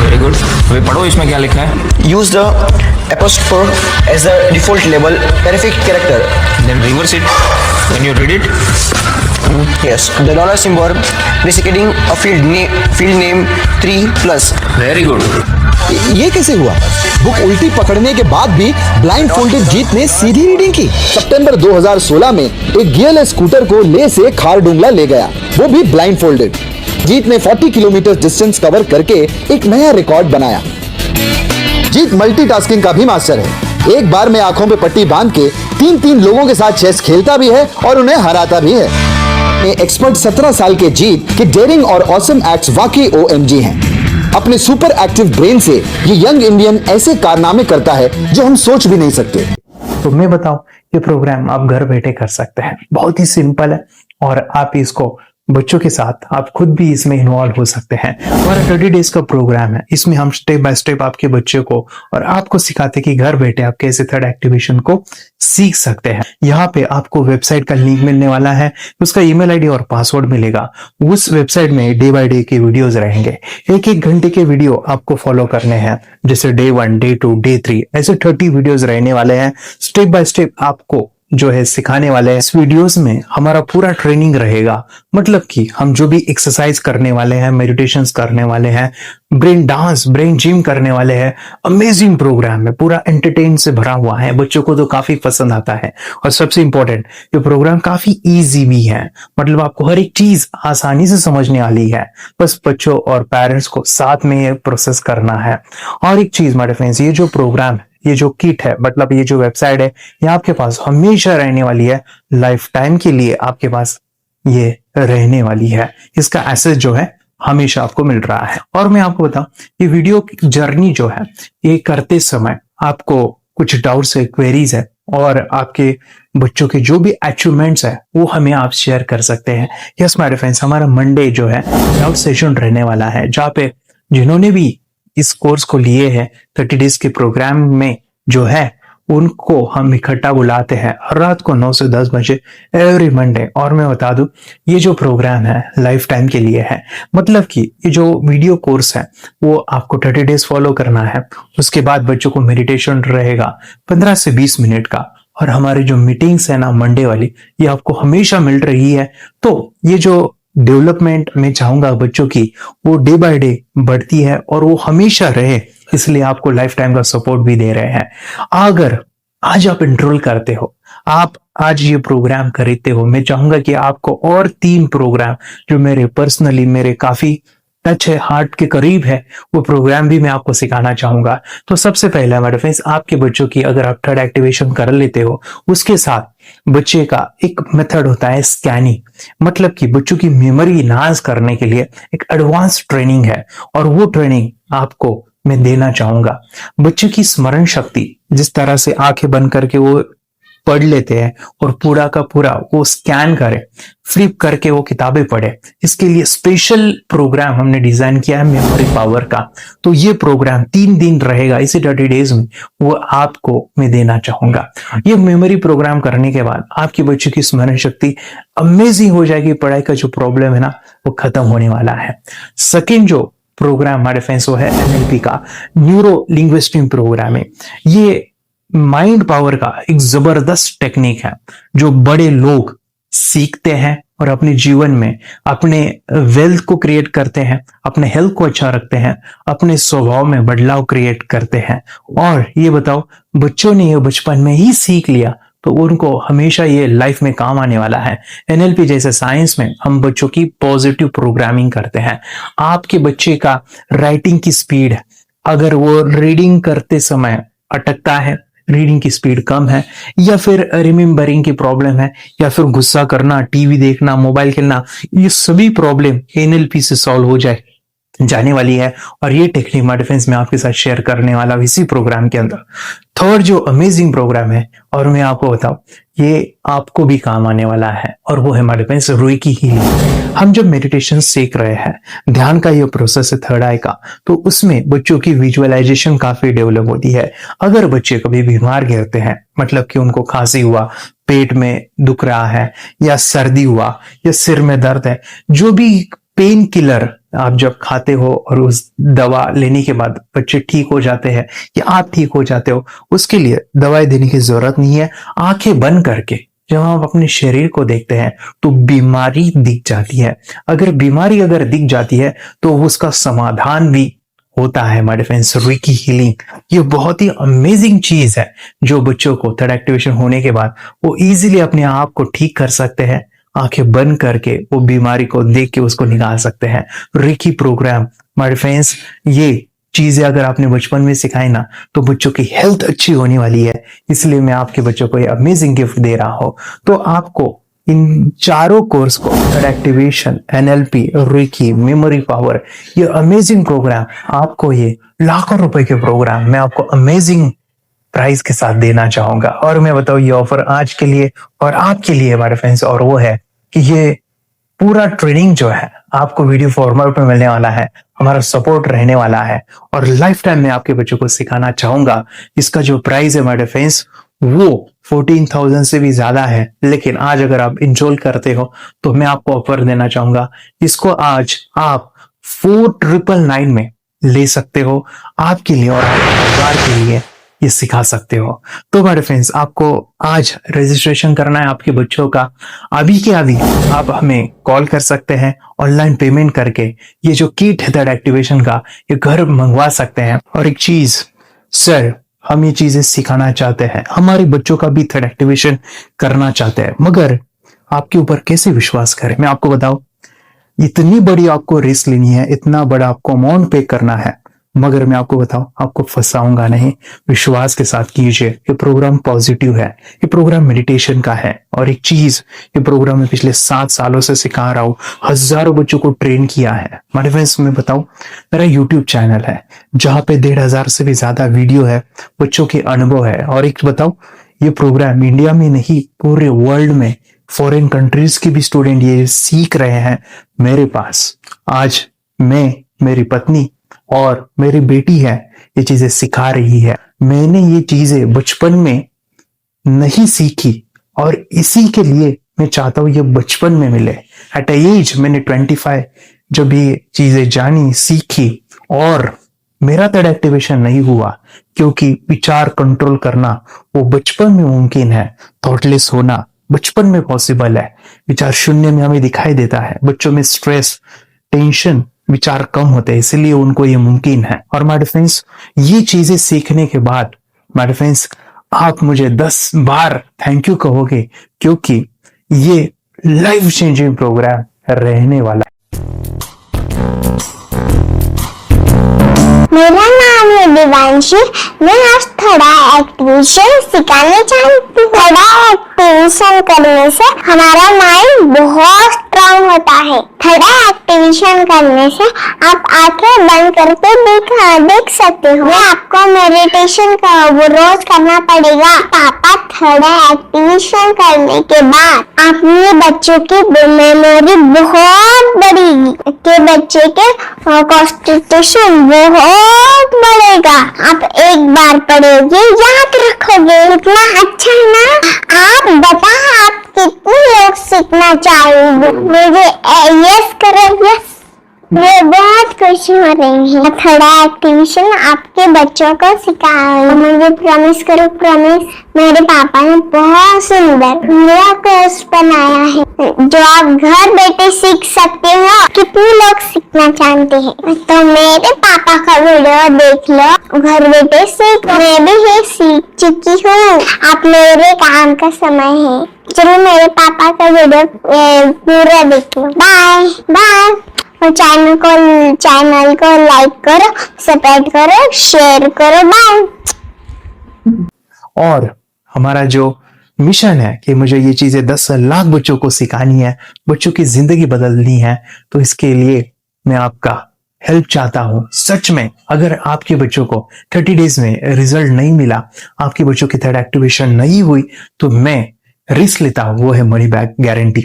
Speaker 7: वेरी गुड। अभी पढ़ो इसमें क्या लिखा है।
Speaker 11: Use the apostrophe as the default label terrific character,
Speaker 7: Then reverse it when you read it.
Speaker 11: yes, the dollar symbol designating a field name 3+.
Speaker 7: Very good.
Speaker 10: ये कैसे हुआ? बुक उल्टी पकड़ने के बाद भी ब्लाइंड फोल्डेड जीत ने सीधी रीडिंग की। सितंबर 2016 में एक गियरलेस स्कूटर को ले से खारडुंगला ले गया, वो भी ब्लाइंड फोल्डेड। जीत ने 40 किलोमीटर डिस्टेंस कवर करके एक नया रिकॉर्ड बनाया। जीत मल्टीटास्किंग का भी मास्टर है। एक बार में आंखों पे पट्टी बांध के 3-3 लोगों के साथ चेस खेलता भी है और उन्हें हराता भी है। एक्सपर्ट 17 साल के जीत के डेयरिंग और ऑसम एक्ट्स वाकई OMG हैं। अपने सुपर एक्टिव ब्रेन से ये यंग इंडियन ऐसे कारनामे करता है जो हम सोच भी नहीं सकते।
Speaker 4: तो मैं बताऊं, ये प्रोग्राम आप घर बैठे कर सकते हैं, बहुत ही सिंपल है और आप इसको बच्चों के साथ आप खुद भी इसमें इन्वॉल्व हो सकते हैं। हमारा 30 डेज का प्रोग्राम है, इसमें हम स्टेप बाय स्टेप आपके बच्चे को और आपको सिखाते कि घर बैठे आप कैसे थर्ड एक्टिवेशन को सीख सकते हैं। यहाँ पे आपको वेबसाइट का लिंक मिलने वाला है, उसका ईमेल आईडी और पासवर्ड मिलेगा। उस वेबसाइट में डे बाय डे के वीडियोस रहेंगे, 1-1 घंटे के वीडियो आपको फॉलो करने हैं, जैसे डे 1, डे 2, डे 3 ऐसे 30 वीडियोस रहने वाले हैं। स्टेप बाय स्टेप आपको जो है सिखाने वाले हैं। इस वीडियोस में हमारा पूरा ट्रेनिंग रहेगा, मतलब कि हम जो भी एक्सरसाइज करने वाले हैं, मेडिटेशंस करने वाले हैं, ब्रेन डांस, ब्रेन जिम करने वाले हैं। अमेजिंग प्रोग्राम है, पूरा एंटरटेन से भरा हुआ है, बच्चों को तो काफी पसंद आता है। और सबसे इंपॉर्टेंट, ये प्रोग्राम काफी इजी भी है, मतलब आपको हर एक चीज आसानी से समझने वाली है। बस बच्चों और पेरेंट्स को साथ में ये प्रोसेस करना है। और एक चीज मेरे फ्रेंड्स, ये जो प्रोग्राम है, ये जो किट है, मतलब ये जो वेबसाइट है, ये आपके पास हमेशा रहने वाली है, लाइफ टाइम के लिए आपके पास ये रहने वाली है। इसका एक्सेस जो है हमेशा आपको मिल रहा है। और मैं आपको बताऊं, ये वीडियो जर्नी जो है, ये करते समय आपको कुछ डाउट्स है, क्वेरीज है और आपके बच्चों के जो भी अचीवमेंट्स है वो हमें आप शेयर कर सकते हैं। यस माय फ्रेंड्स, हमारा मंडे जो है डाउट सेशन रहने वाला है, जहाँ पे जिन्होंने भी इस कोर्स को लिए हैं 30 डेज के प्रोग्राम में जो है उनको हम इकट्ठा बुलाते हैं हर रात को 9 से 10 बजे एवरी मंडे। और मैं बता दूं, ये जो प्रोग्राम है लाइफ टाइम के लिए है, मतलब कि ये जो वीडियो कोर्स है वो आपको 30 डेज फॉलो करना है। उसके बाद बच्चों को मेडिटेशन रहेगा 15 से 20 मिनट का, और हमारी जो मीटिंग्स है ना मंडे वाली, ये आपको हमेशा मिल रही है। तो ये जो डेवलपमेंट मैं चाहूंगा बच्चों की, वो डे बाय डे बढ़ती है और वो हमेशा रहे, इसलिए आपको लाइफ टाइम का सपोर्ट भी दे रहे हैं। अगर आज आप एनरोल करते हो, आप आज ये प्रोग्राम खरीदते हो, मैं चाहूंगा कि आपको और 3 प्रोग्राम जो मेरे पर्सनली मेरे काफी टच है, हार्ट के करीब है, वो प्रोग्राम भी मैं आपको सिखाना चाहूंगा। तो सबसे पहला मेरे फ्रेंड्स, आपके बच्चों की अगर आप थर्ड एक्टिवेशन कर लेते हो, उसके साथ बच्चे का एक मेथड होता है स्कैनिंग, मतलब कि बच्चों की मेमोरी इनहांस करने के लिए एक एडवांस ट्रेनिंग है, और वो ट्रेनिंग आपको मैं देना चाहूंगा। बच्चे की स्मरण शक्ति, जिस तरह से आंखें बंद करके वो पढ़ लेते हैं और पूरा का पूरा वो स्कैन करे, फ्लिप करके वो किताबें पढ़े, इसके लिए स्पेशल प्रोग्राम हमने डिजाइन किया है मेमोरी पावर का। तो ये प्रोग्राम 3 दिन रहेगा, इसी 30 डेज में वो आपको मैं देना चाहूंगा। ये मेमोरी प्रोग्राम करने के बाद आपके बच्चे की स्मरण शक्ति अमेजिंग हो जाएगी, पढ़ाई का जो प्रॉब्लम है ना वो खत्म होने वाला है। सेकेंड जो प्रोग्राम हमारे फ्रेंड्स वो है NLP का, न्यूरो लिंग्विस्टिक प्रोग्राम है। ये माइंड पावर का एक जबरदस्त टेक्निक है जो बड़े लोग सीखते हैं और अपने जीवन में अपने वेल्थ को क्रिएट करते हैं, अपने हेल्थ को अच्छा रखते हैं, अपने स्वभाव में बदलाव क्रिएट करते हैं। और ये बताओ, बच्चों ने ये बचपन में ही सीख लिया तो उनको हमेशा ये लाइफ में काम आने वाला है। NLP जैसे साइंस में हम बच्चों की पॉजिटिव प्रोग्रामिंग करते हैं। आपके बच्चे का राइटिंग की स्पीड, अगर वो रीडिंग करते समय अटकता है, रीडिंग की स्पीड कम है, या फिर रिमेम्बरिंग की प्रॉब्लम है, या फिर गुस्सा करना, टीवी देखना, मोबाइल खेलना, ये सभी प्रॉब्लम NLP से सॉल्व हो जाने वाली है। और ये टेक्निक हमारे फ्रेंड्स मैं आपके साथ शेयर करने वाला हूं इसी प्रोग्राम के अंदर। थर्ड जो अमेजिंग प्रोग्राम है, और मैं आपको बताऊं, ये आपको भी काम आने वाला है, और वो है हमारे फ्रेंड्स रेकी हीलिंग। हम जब मेडिटेशन सीख रहे हैं, ध्यान का ये प्रोसेस है थर्ड आई का, तो उसमें बच्चों की विजुअलाइजेशन काफी डेवलप होती है। अगर बच्चे कभी बीमार गिरते हैं, मतलब कि उनको खांसी हुआ, पेट में दुख रहा है, या सर्दी हुआ, या सिर में दर्द है, जो भी पेन किलर आप जब खाते हो और उस दवा लेने के बाद बच्चे ठीक हो जाते हैं या आप ठीक हो जाते हो, उसके लिए दवाई देने की जरूरत नहीं है। आंखें बंद करके जब हम अपने शरीर को देखते हैं तो बीमारी दिख जाती है। अगर बीमारी दिख जाती है तो उसका समाधान भी होता है हमारे फ्रेंड्स रिकी हीलिंग। ये बहुत ही अमेजिंग चीज है जो बच्चों को थर्ड एक्टिवेशन होने के बाद वो इजीली अपने आप को ठीक कर सकते हैं। आंखें बंद करके वो बीमारी को देख के उसको निकाल सकते हैं। रिकी प्रोग्राम हमारे फ्रेंड्स, ये चीजें अगर आपने बचपन में सिखाई ना तो बच्चों की हेल्थ अच्छी होने वाली है। इसलिए मैं आपके बच्चों को ये अमेजिंग गिफ्ट दे रहा हूं। तो आपको इन चारों कोर्स को third activation, NLP, Ricky, memory power, ये अमेजिंग प्रोग्राम, आपको ये लाखों रुपए के प्रोग्राम मैं आपको अमेजिंग प्राइस के साथ देना चाहूंगा। और मैं बताऊं ये ऑफर आज के लिए और आपके लिए हमारे फ्रेंड्स, और वो है कि ये पूरा ट्रेनिंग जो है आपको वीडियो फॉर्मेट में मिलने वाला है, हमारा सपोर्ट रहने वाला है और लाइफ टाइम में आपके बच्चों को सिखाना चाहूंगा। इसका जो प्राइस है हमारे फ्रेंड्स वो 14,000 से भी ज्यादा है, लेकिन आज अगर आप इनरोल करते हो तो मैं आपको ऑफर देना चाहूंगा। इसको आज आप 4,999 में ले सकते हो, आपके लिए और आपके परिवार के लिए ये सिखा सकते हो। तो हमारे फ्रेंड्स, आपको आज रजिस्ट्रेशन करना है आपके बच्चों का। अभी के अभी आप हमें कॉल कर सकते हैं, ऑनलाइन पेमेंट करके ये जो किट है थर्ड एक्टिवेशन का ये घर मंगवा सकते हैं। और एक चीज सर, हम ये चीजें सिखाना चाहते हैं, हमारे बच्चों का भी थर्ड एक्टिवेशन करना चाहते हैं, मगर आपके ऊपर कैसे विश्वास करें? मैं आपको बताऊं, इतनी बड़ी आपको रिस्क लेनी है, इतना बड़ा आपको अमाउंट पे करना है, मगर मैं आपको बताऊं आपको फंसाऊंगा नहीं। विश्वास के साथ कीजिए। ये प्रोग्राम पॉजिटिव है, ये प्रोग्राम मेडिटेशन का है। और एक चीज, ये प्रोग्राम में पिछले 7 सालों से सिखा रहा हूं, हजारों बच्चों को ट्रेन किया है। हमारे फ्रेंड्स, मैं बताऊं मेरा यूट्यूब चैनल है जहां पे 1,500 से भी ज्यादा वीडियो है, बच्चों के अनुभव है। और एक बताऊं, ये प्रोग्राम इंडिया में नहीं पूरे वर्ल्ड में फॉरेन कंट्रीज के भी स्टूडेंट ये सीख रहे हैं मेरे पास। आज मैं, मेरी पत्नी और मेरी बेटी है ये चीजें सिखा रही है। मैंने ये चीजें बचपन में नहीं सीखी और इसी के लिए मैं चाहता हूं ये बचपन में मिले। एट एज मैंने 25 जब ये चीजें जानी, सीखी, और मेरा थर्ड एक्टिवेशन नहीं हुआ क्योंकि विचार कंट्रोल करना वो बचपन में मुमकिन है। थॉटलेस होना बचपन में पॉसिबल है। विचार शून्य में हमें दिखाई देता है। बच्चों में स्ट्रेस, टेंशन, विचार कम होते हैं, इसलिए उनको ये मुमकिन है। और माय फ्रेंड्स, ये चीजें सीखने के बाद माय फ्रेंड्स आप मुझे 10 बार थैंक यू कहोगे, क्योंकि ये लाइफ चेंजिंग प्रोग्राम रहने वाला है।
Speaker 1: मेरा नाम है दिवांशी। मैं आज थोड़ा एक्टिवेशन सिखाने चाहती हूँ। थोड़ा एक्टिवेशन करने से हमारा माइंड बहुत स्ट्रांग होता है। थोड़ा एक्टिवेशन करने से आप आंखें बंद करके देख सकते हो। मैं आपको मेडिटेशन का वो रोज करना पड़ेगा। पापा थोड़ा एक्टिवेशन करने के बाद अपने बच्चों की मेमोरी बहुत बढ़ेगी, के बच्चे के कॉन्सेंट्रेशन बहुत बढ़ेगा। आप एक बार पढ़ोगे याद रखोगे, इतना अच्छा है ना। आप बता, आप कितने लोग सीखना चाहोगे? मुझे यस करो, यस। मुझे बहुत खुशी हो रही है। थोड़ा एक्टिवेशन आपके बच्चों को सिखाओ। मुझे प्रॉमिस करो, प्रॉमिस। मेरे पापा ने बहुत सुंदर मेरा कोर्स बनाया है जो आप घर बैठे सीख सकते हो। कितने लोग सीखना चाहते हैं तो मेरे पापा का वीडियो देख लो, घर बैठे सीख। मैं भी ये सीख चुकी हूँ। आप मेरे काम का समय है, चलो मेरे पापा का वीडियो पूरा देख लो। Bye bye. और चैनल को लाइक करो, सब्सक्राइब करो, शेयर करो। बाय।
Speaker 4: और हमारा जो मिशन है कि मुझे ये चीजें 10 लाख बच्चों को सिखानी है, बच्चों की जिंदगी बदलनी है, तो इसके लिए मैं आपका हेल्प चाहता हूं। सच में अगर आपके बच्चों को 30 डेज में रिजल्ट नहीं मिला, आपके बच्चों की थर्ड एक्टिवेशन नहीं हुई, तो मैं रिस्क लेता हूं, वो है मनी बैक गारंटी।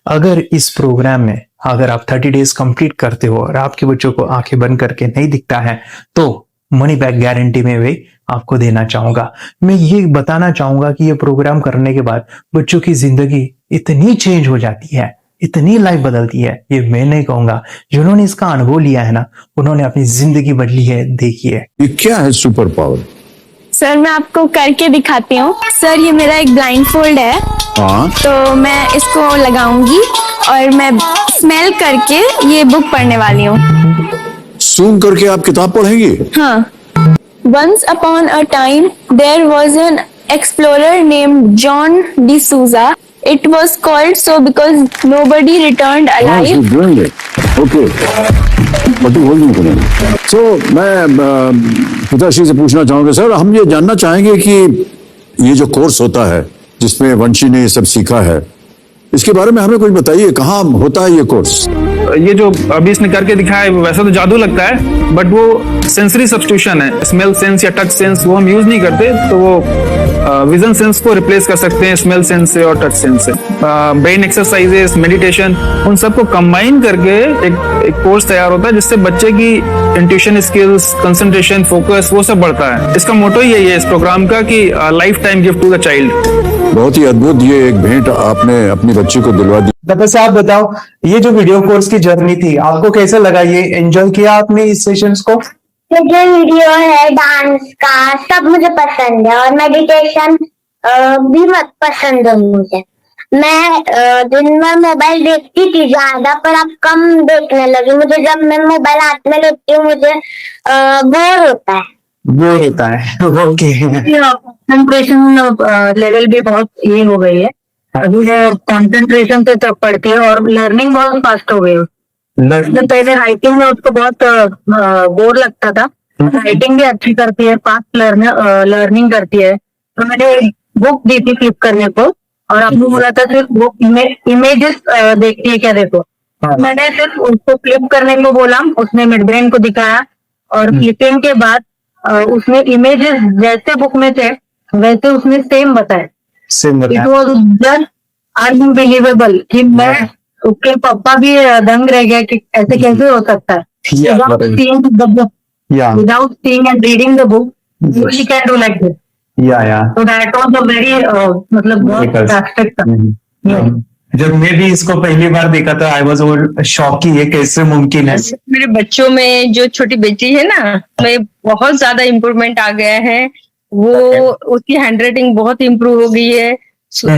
Speaker 4: अगर इस प्रोग्राम में अगर आप 30 डेज कंप्लीट करते हो और आपके बच्चों को आंखें बंद करके नहीं दिखता है, तो मनी बैक गारंटी में भी आपको देना चाहूंगा। मैं ये बताना चाहूंगा कि ये प्रोग्राम करने के बाद बच्चों की जिंदगी इतनी चेंज हो जाती है, इतनी लाइफ बदलती है, ये मैं नहीं कहूंगा। जिन्होंने इसका अनुभव लिया है ना, उन्होंने अपनी जिंदगी बदली है। देखिए
Speaker 6: ये क्या है सुपर पावर?
Speaker 9: सर मैं आपको करके दिखाती हूँ। सर ये मेरा एक ब्लाइंड फोल्ड है, तो मैं इसको लगाऊंगी और मैं स्मेल करके ये बुक पढ़ने वाली हूँ।
Speaker 6: सूम करके आप किताब पढ़ेंगे?
Speaker 9: हाँ. Once upon a time, there was an explorer named John D'Souza. It was called so because nobody returned alive.
Speaker 6: Okay, तो मैं पिताश्री से पूछना चाहूंगा सर, हम ये जानना चाहेंगे कि ये जो कोर्स होता है जिसमें वंशी ने ये सब सीखा है, इसके बारे में हमें कुछ बताइए, कहाँ होता है ये कोर्स?
Speaker 4: ये जो अभी इसने करके दिखाया है वैसा तो जादू लगता है, बट वो सेंसरी सब्स्टिट्यूशन है। स्मेल सेंस या टच सेंस वो हम यूज नहीं करते, तो वो विजन सेंस को रिप्लेस कर सकते हैं स्मेल सेंस से और टच सेंस से। ब्रेन एक्सरसाइजेस, मेडिटेशन, उन सबको कंबाइन करके एक कोर्स तैयार होता है जिससे बच्चे की इंट्यूशन स्किल्स, कंसंट्रेशन, फोकस वो सब बढ़ता है। इसका मोटो ही यही है इस प्रोग्राम का कि life time gift to the child.
Speaker 6: बहुत ही अद्भुत ये एक भेंट आपने अपनी बच्ची को दिलवा दी।
Speaker 4: तपस्या आप बताओ, ये जो वीडियो कोर्स की जर्नी थी आपको कैसा लगा? ये एंजॉय किया आपने इस सेशंस को?
Speaker 1: जो वीडियो है डांस का सब मुझे पसंद है और मेडिटेशन भी मत पसंद है मुझे। मैं दिन में मोबाइल देखती थी ज्यादा, पर अब कम देखने लगी। मुझे जब मैं मोबाइल हाथ में लेती हूँ मुझे बोर होता है।
Speaker 4: वो होता है ओके।
Speaker 9: कंसंट्रेशन लेवल भी बहुत ये हो गई है अभी, कंसंट्रेशन से तब पढ़ती है और लर्निंग बहुत फास्ट हो गई है। तो पहले राइटिंग में उसको बहुत बोर लगता था, राइटिंग भी अच्छी करती है, फास्ट लर्निंग करती है। तो मैंने बुक दी थी फ्लिप करने को और आपने बोला था सिर्फ वो इमेजेस देखती है क्या, देखो। मैंने सिर्फ उसको फ्लिप करने को बोला, उसने मिड ब्रेन को दिखाया और फ्लिपिंग के बाद उसने इमेजेस जैसे बुक में थे वैसे उसने सेम बताया। इट वॉज जस्ट अनबिलीवेबल कि मैं उसके पापा भी दंग रह गया कि ऐसे कैसे हो सकता है। Without seeing and reading the book she can do like this. So that was a very मतलब बहुत ड्रास्टिक था।
Speaker 4: जब मैं भी इसको पहली बार देखा था आई वाज शॉक कि ये कैसे मुमकिन है।
Speaker 7: मेरे बच्चों में जो छोटी बेटी है ना, में बहुत ज्यादा इम्प्रूवमेंट आ गया है। वो उसकी हैंडराइटिंग बहुत इम्प्रूव हो गई है,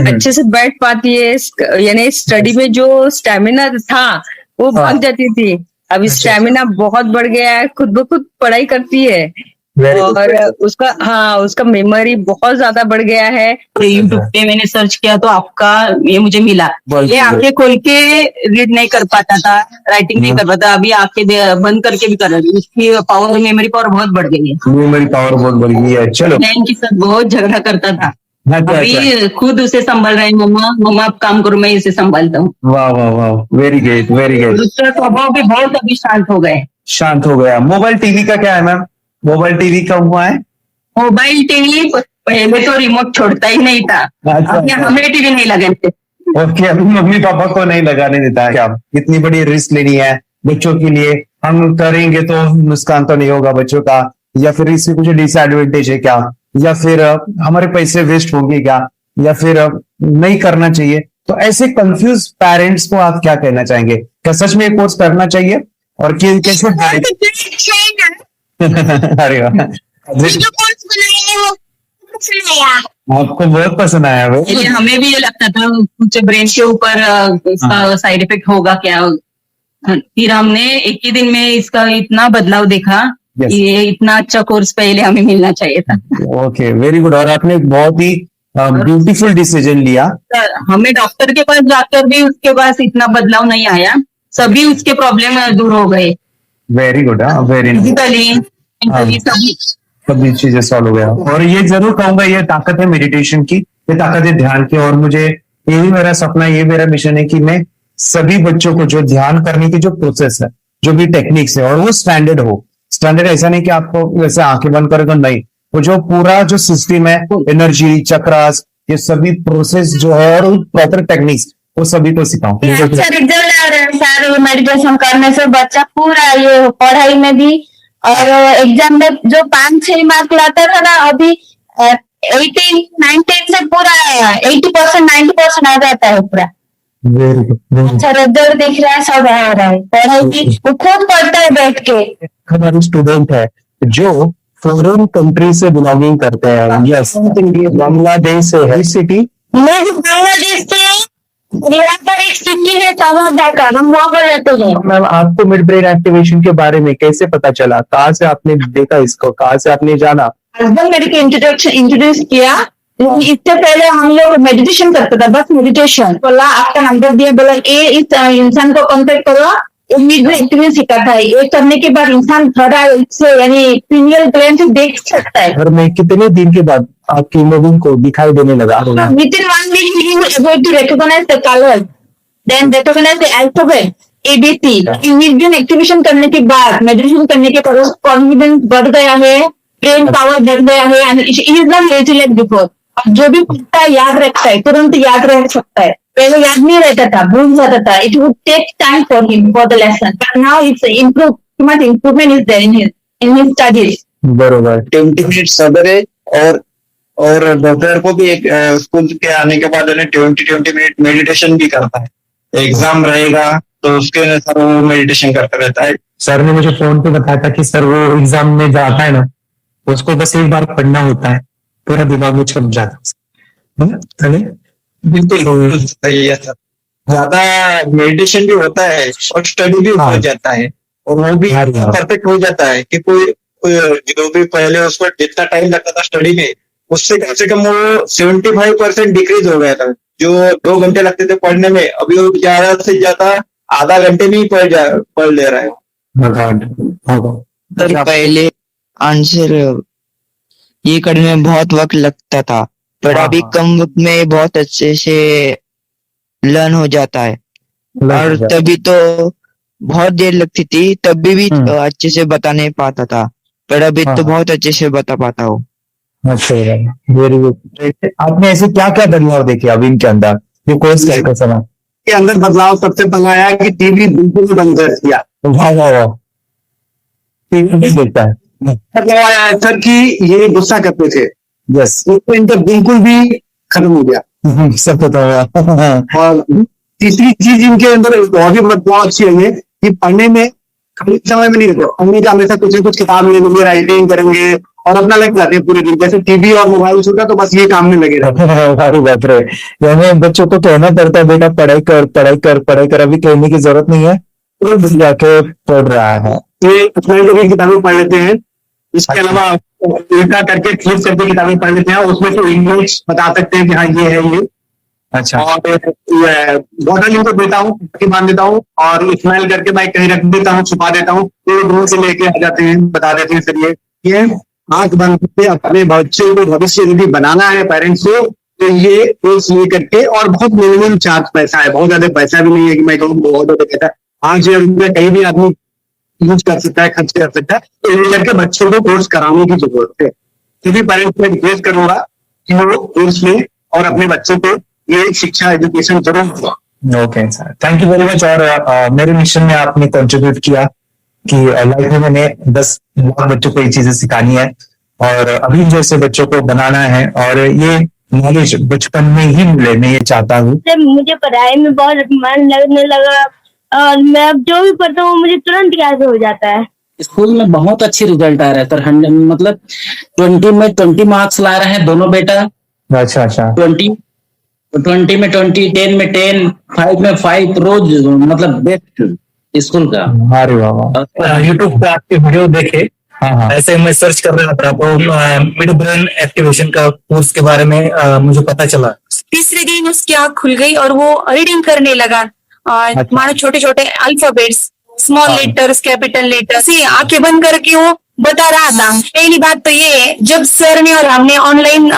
Speaker 7: अच्छे से बैठ पाती है, यानी स्टडी में जो स्टेमिना था वो भाग जाती थी, अभी स्टेमिना बहुत बढ़ गया है, खुद ब खुद पढ़ाई करती है और उसका मेमोरी बहुत ज्यादा बढ़ गया है।
Speaker 12: यूट्यूब पे मैंने सर्च किया तो आपका ये मुझे मिला। ये आंखें खोल के रीड नहीं कर पाता था, राइटिंग नहीं कर पाता, अभी आंखें बंद करके भी कर रही है। उसकी पावर, मेमोरी पावर बहुत बढ़ गई है।
Speaker 4: मेमोरी पावर बहुत बढ़ गई है। चलो,
Speaker 12: के साथ बहुत झगड़ा करता था, अभी खुद उसे संभाल रहे हैं। मम्मा आप काम करो, मैं इसे संभालता हूँ।
Speaker 4: वाह वाह वाह, वेरी ग्रेट वेरी ग्रेट।
Speaker 12: उसका स्वभाव भी बहुत अभी शांत हो गया।
Speaker 4: मोबाइल टीवी का क्या है मैम? मोबाइल टीवी कब हुआ है?
Speaker 12: मोबाइल टीवी पहले तो रिमोट छोड़ता ही नहीं था, अब हमें टीवी नहीं लगाने देते।
Speaker 4: ओके, अभी मम्मी पापा को नहीं लगाने देता है क्या? इतनी बड़ी रिस्क लेनी है बच्चों के लिए, हम करेंगे तो नुकसान तो नहीं होगा बच्चों का, या फिर इससे कुछ डिसएडवांटेज है क्या, या फिर हमारे पैसे वेस्ट होंगे क्या, या फिर नहीं करना चाहिए? तो ऐसे कंफ्यूज पेरेंट्स को आप क्या कहना चाहेंगे? क्या सच में ये कोर्स करना चाहिए और कैसे? अरे आपको बहुत पसंद आया वो?
Speaker 12: हमें भी ये लगता था कुछ ब्रेन के ऊपर इसका साइड इफेक्ट होगा क्या, फिर हमने एक ही दिन में इसका इतना बदलाव देखा। ये इतना अच्छा कोर्स पहले हमें मिलना चाहिए था।
Speaker 4: Okay, very good. और आपने बहुत ही ब्यूटीफुल डिसीजन लिया।
Speaker 12: हमें डॉक्टर के पास जाकर भी उसके पास इतना बदलाव नहीं आया, सभी उसके प्रॉब्लम दूर हो गए।
Speaker 4: वेरी गुड, वेरी सभी चीजें सॉल्व हो गया। और ये जरूर कहूंगा, ये ताकत है मेडिटेशन की, ये ताकत है ध्यान की। और मुझे यही मेरा सपना, ये मेरा मिशन है कि मैं सभी बच्चों को जो ध्यान करने की जो प्रोसेस है, जो भी टेक्निक्स है, और वो स्टैंडर्ड हो। स्टैंडर्ड ऐसा नहीं कि आपको वैसे आंखें बंद करे तो नहीं, वो जो पूरा जो सिस्टम है, एनर्जी, चक्रास, ये सभी प्रोसेस जो है और प्रॉपर टेक्निक्स, वो सभी को सिखाऊं।
Speaker 9: सर मेडिटेशन करने से बच्चा पूरा ये पढ़ाई में भी और एग्जाम में जो 5-6 मार्क लाता था ना, अभी 18-19 से पूरा 80% 90% आ जाता है पूरा। अच्छा रिजल्ट दिख रहा है, सब आ रहा है। पढ़ाई भी वो खुद पढ़ता है बैठ के।
Speaker 4: हमारे स्टूडेंट है जो फॉरेन कंट्री से बिलोंगिंग करते हैं। यस, बांग्लादेश से है। सिटी
Speaker 1: मैं बांग्लादेश से
Speaker 9: यहाँ पर एक सिटी है सावरदाका, हम वहाँ पर रहते हैं।
Speaker 4: मैम आपको मिड ब्रेन एक्टिवेशन के बारे में कैसे पता चला? कहाँ से आपने देखा इसको? कहाँ से आपने जाना?
Speaker 9: हस्बैंड मेरे को इंट्रोड्यूस किया। इससे पहले हम लोग मेडिटेशन करते थे, बस मेडिटेशन। बोला आपका नंबर दिया, बोला ये इस इंसान को कांटेक्ट करो, एक्टिवेशन सिखाता है। ये करने के बाद इंसान थोड़ा इससे यानी पिनियल ग्लैंड से देख सकता है।
Speaker 4: घर में कितने दिन के बाद आपकी हीमोग्लोबिन को दिखाई देने लगा?
Speaker 9: Within 1 week, he was able to recognize the colors, then recognize the alphabet, ABC. Immediate activation करने के बाद, मेडिटेशन करने के बाद कॉन्फिडेंस बढ़ गया है, ब्रेन पावर बढ़ गया है, and is not lazy like before. जो भी पूछता है याद रखता है, तुरंत याद रह सकता है। पहले याद नहीं रहता था, भूल जाता था। It would take time for him for the lesson, but now it's improve, much improvement is there in his studies.
Speaker 4: बरोबर।
Speaker 11: 20 मिनट सवेरे और दोपहर को भी एक स्कूल के आने के बाद 20 मिनट मेडिटेशन भी करता है। एग्जाम रहेगा तो उसके अनुसार वो मेडिटेशन करता रहता है।
Speaker 4: सर ने मुझे फोन पे बताया था कि सर वो एग्जाम में जाता है ना, उसको बस एक बार पढ़ना होता है, पूरा दिमाग में छप जाता है।
Speaker 11: बिल्कुल सही है सर। ज्यादा मेडिटेशन भी होता है और स्टडी भी हो जाता है, और वो भी परफेक्ट हो जाता है कि कोई जो भी पहले उसको जितना टाइम लगता था स्टडी में, उससे कम से कम वो 75% डिक्रीज हो गया था। जो 2 घंटे लगते थे पढ़ने में, अभी वो ज्यादा से ज्यादा आधा घंटे में ही पढ़ ले रहा है।
Speaker 13: सर पहले आंसर ये करने में बहुत वक्त लगता था, पर अभी कम वक्त में बहुत अच्छे से लर्न हो जाता है। और तभी तो बहुत देर लगती थी, तब भी अच्छे से बता नहीं पाता था, पर अभी तो बहुत अच्छे से बता पाता हूँ।
Speaker 4: अच्छा, वेरी गुड। आपने ऐसे क्या क्या बदलाव देखे अभी इनके अंदर जो कोर्स का समय
Speaker 11: के अंदर बदलाव सबसे पहला आया कि टीवी बिल्कुल बंद कर दिया।
Speaker 4: वाह वाह वाह, टीवी नहीं देखता है।
Speaker 11: बदलाव आया सर कि ये गुस्सा करते थे,
Speaker 4: यस,
Speaker 11: तो इनका बिल्कुल भी खत्म हो गया।
Speaker 4: सब पता हुआ।
Speaker 11: और तीसरी चीज इनके अंदर और भी बदलाव अच्छी है कि पढ़ने में कम समय में नहीं रहते, पढ़ने का हमेशा कुछ न कुछ किताब ले लेंगे, राइटिंग करेंगे और अपना लग जाते हैं पूरे दिन। जैसे टीवी और मोबाइल छूटा तो बस ये काम में लगे रहते हैं।
Speaker 4: हमें बच्चों को कहना पड़ता है बेटा पढ़ाई कर पढ़ाई कर पढ़ाई कर, अभी कहने की जरूरत नहीं है, तो जाके पढ़ रहा है।
Speaker 11: ये अपनी किताबें पढ़ लेते हैं। इसके अलावा उल्टा करके फ्लिप करके किताबें पढ़ लेते हैं, उसमें तो इंग्लिश बता सकते हैं कि हाँ ये है ये।
Speaker 4: अच्छा, और
Speaker 11: बॉटल इनको देता हूँ, बांध देता हूँ और स्मेल करके मैं कहीं रख देता हूँ, छुपा देता हूँ, तो दूर से लेके आ जाते हैं, बता देते हैं सर ये आंख बंद करके अपने बच्चे को भविष्य यदि बनाना है पेरेंट्स को, तो ये कोर्स ले करके, और बहुत मिनिमम चार्ज पैसा है, बहुत ज्यादा पैसा भी नहीं है कि मैं कहूँ बहुत ज्यादा पैसा। 5,000 रुपये कहीं भी आदमी यूज कर सकता है, खर्च कर सकता है, तो ये करके बच्चों को कोर्स कराने की जरूरत है। सभी पेरेंट्स में रिक्वेस्ट करूंगा कि वो कोर्स लें और अपने बच्चों को ये शिक्षा एजुकेशन जरूर।
Speaker 4: Okay sir, thank you very much. और मेरे मिशन में आपने कंट्रीब्यूट किया कि लाइफ में मैंने 10 लाख बच्चों को ये चीजें सिखानी है, और अभी जैसे बच्चों को बनाना है, और ये नॉलेज बचपन में ही मिले, मैं ये चाहता हूँ।
Speaker 1: मुझे पढ़ाई में बहुत मन लगने लगा, और मैं अब जो भी पढ़ता हूँ मुझे तुरंत याद हो जाता है।
Speaker 14: स्कूल में बहुत अच्छी रिजल्ट आ रहा है सर, 100 मतलब 20 में 20 मार्क्स ला रहे हैं दोनों बेटा।
Speaker 4: अच्छा अच्छा,
Speaker 14: 20 में 20, 10 में 10, 5 में 5, रोज मतलब बेस्ट स्कूल का।
Speaker 4: अरे वाह, यूट्यूब पे आपके वीडियो देखे, ऐसे मैं सर्च कर रहा था तो मिड ब्रेन एक्टिवेशन का कोर्स के बारे में मुझे पता चला।
Speaker 5: तीसरे दिन उसकी आँख खुल गई और वो रीडिंग करने लगा, मानो छोटे छोटे alphabets, small letters, capital letters, आंखें बंद करके वो बता रहा था। पहली बात तो ये है, जब सर ने और हमने ऑनलाइन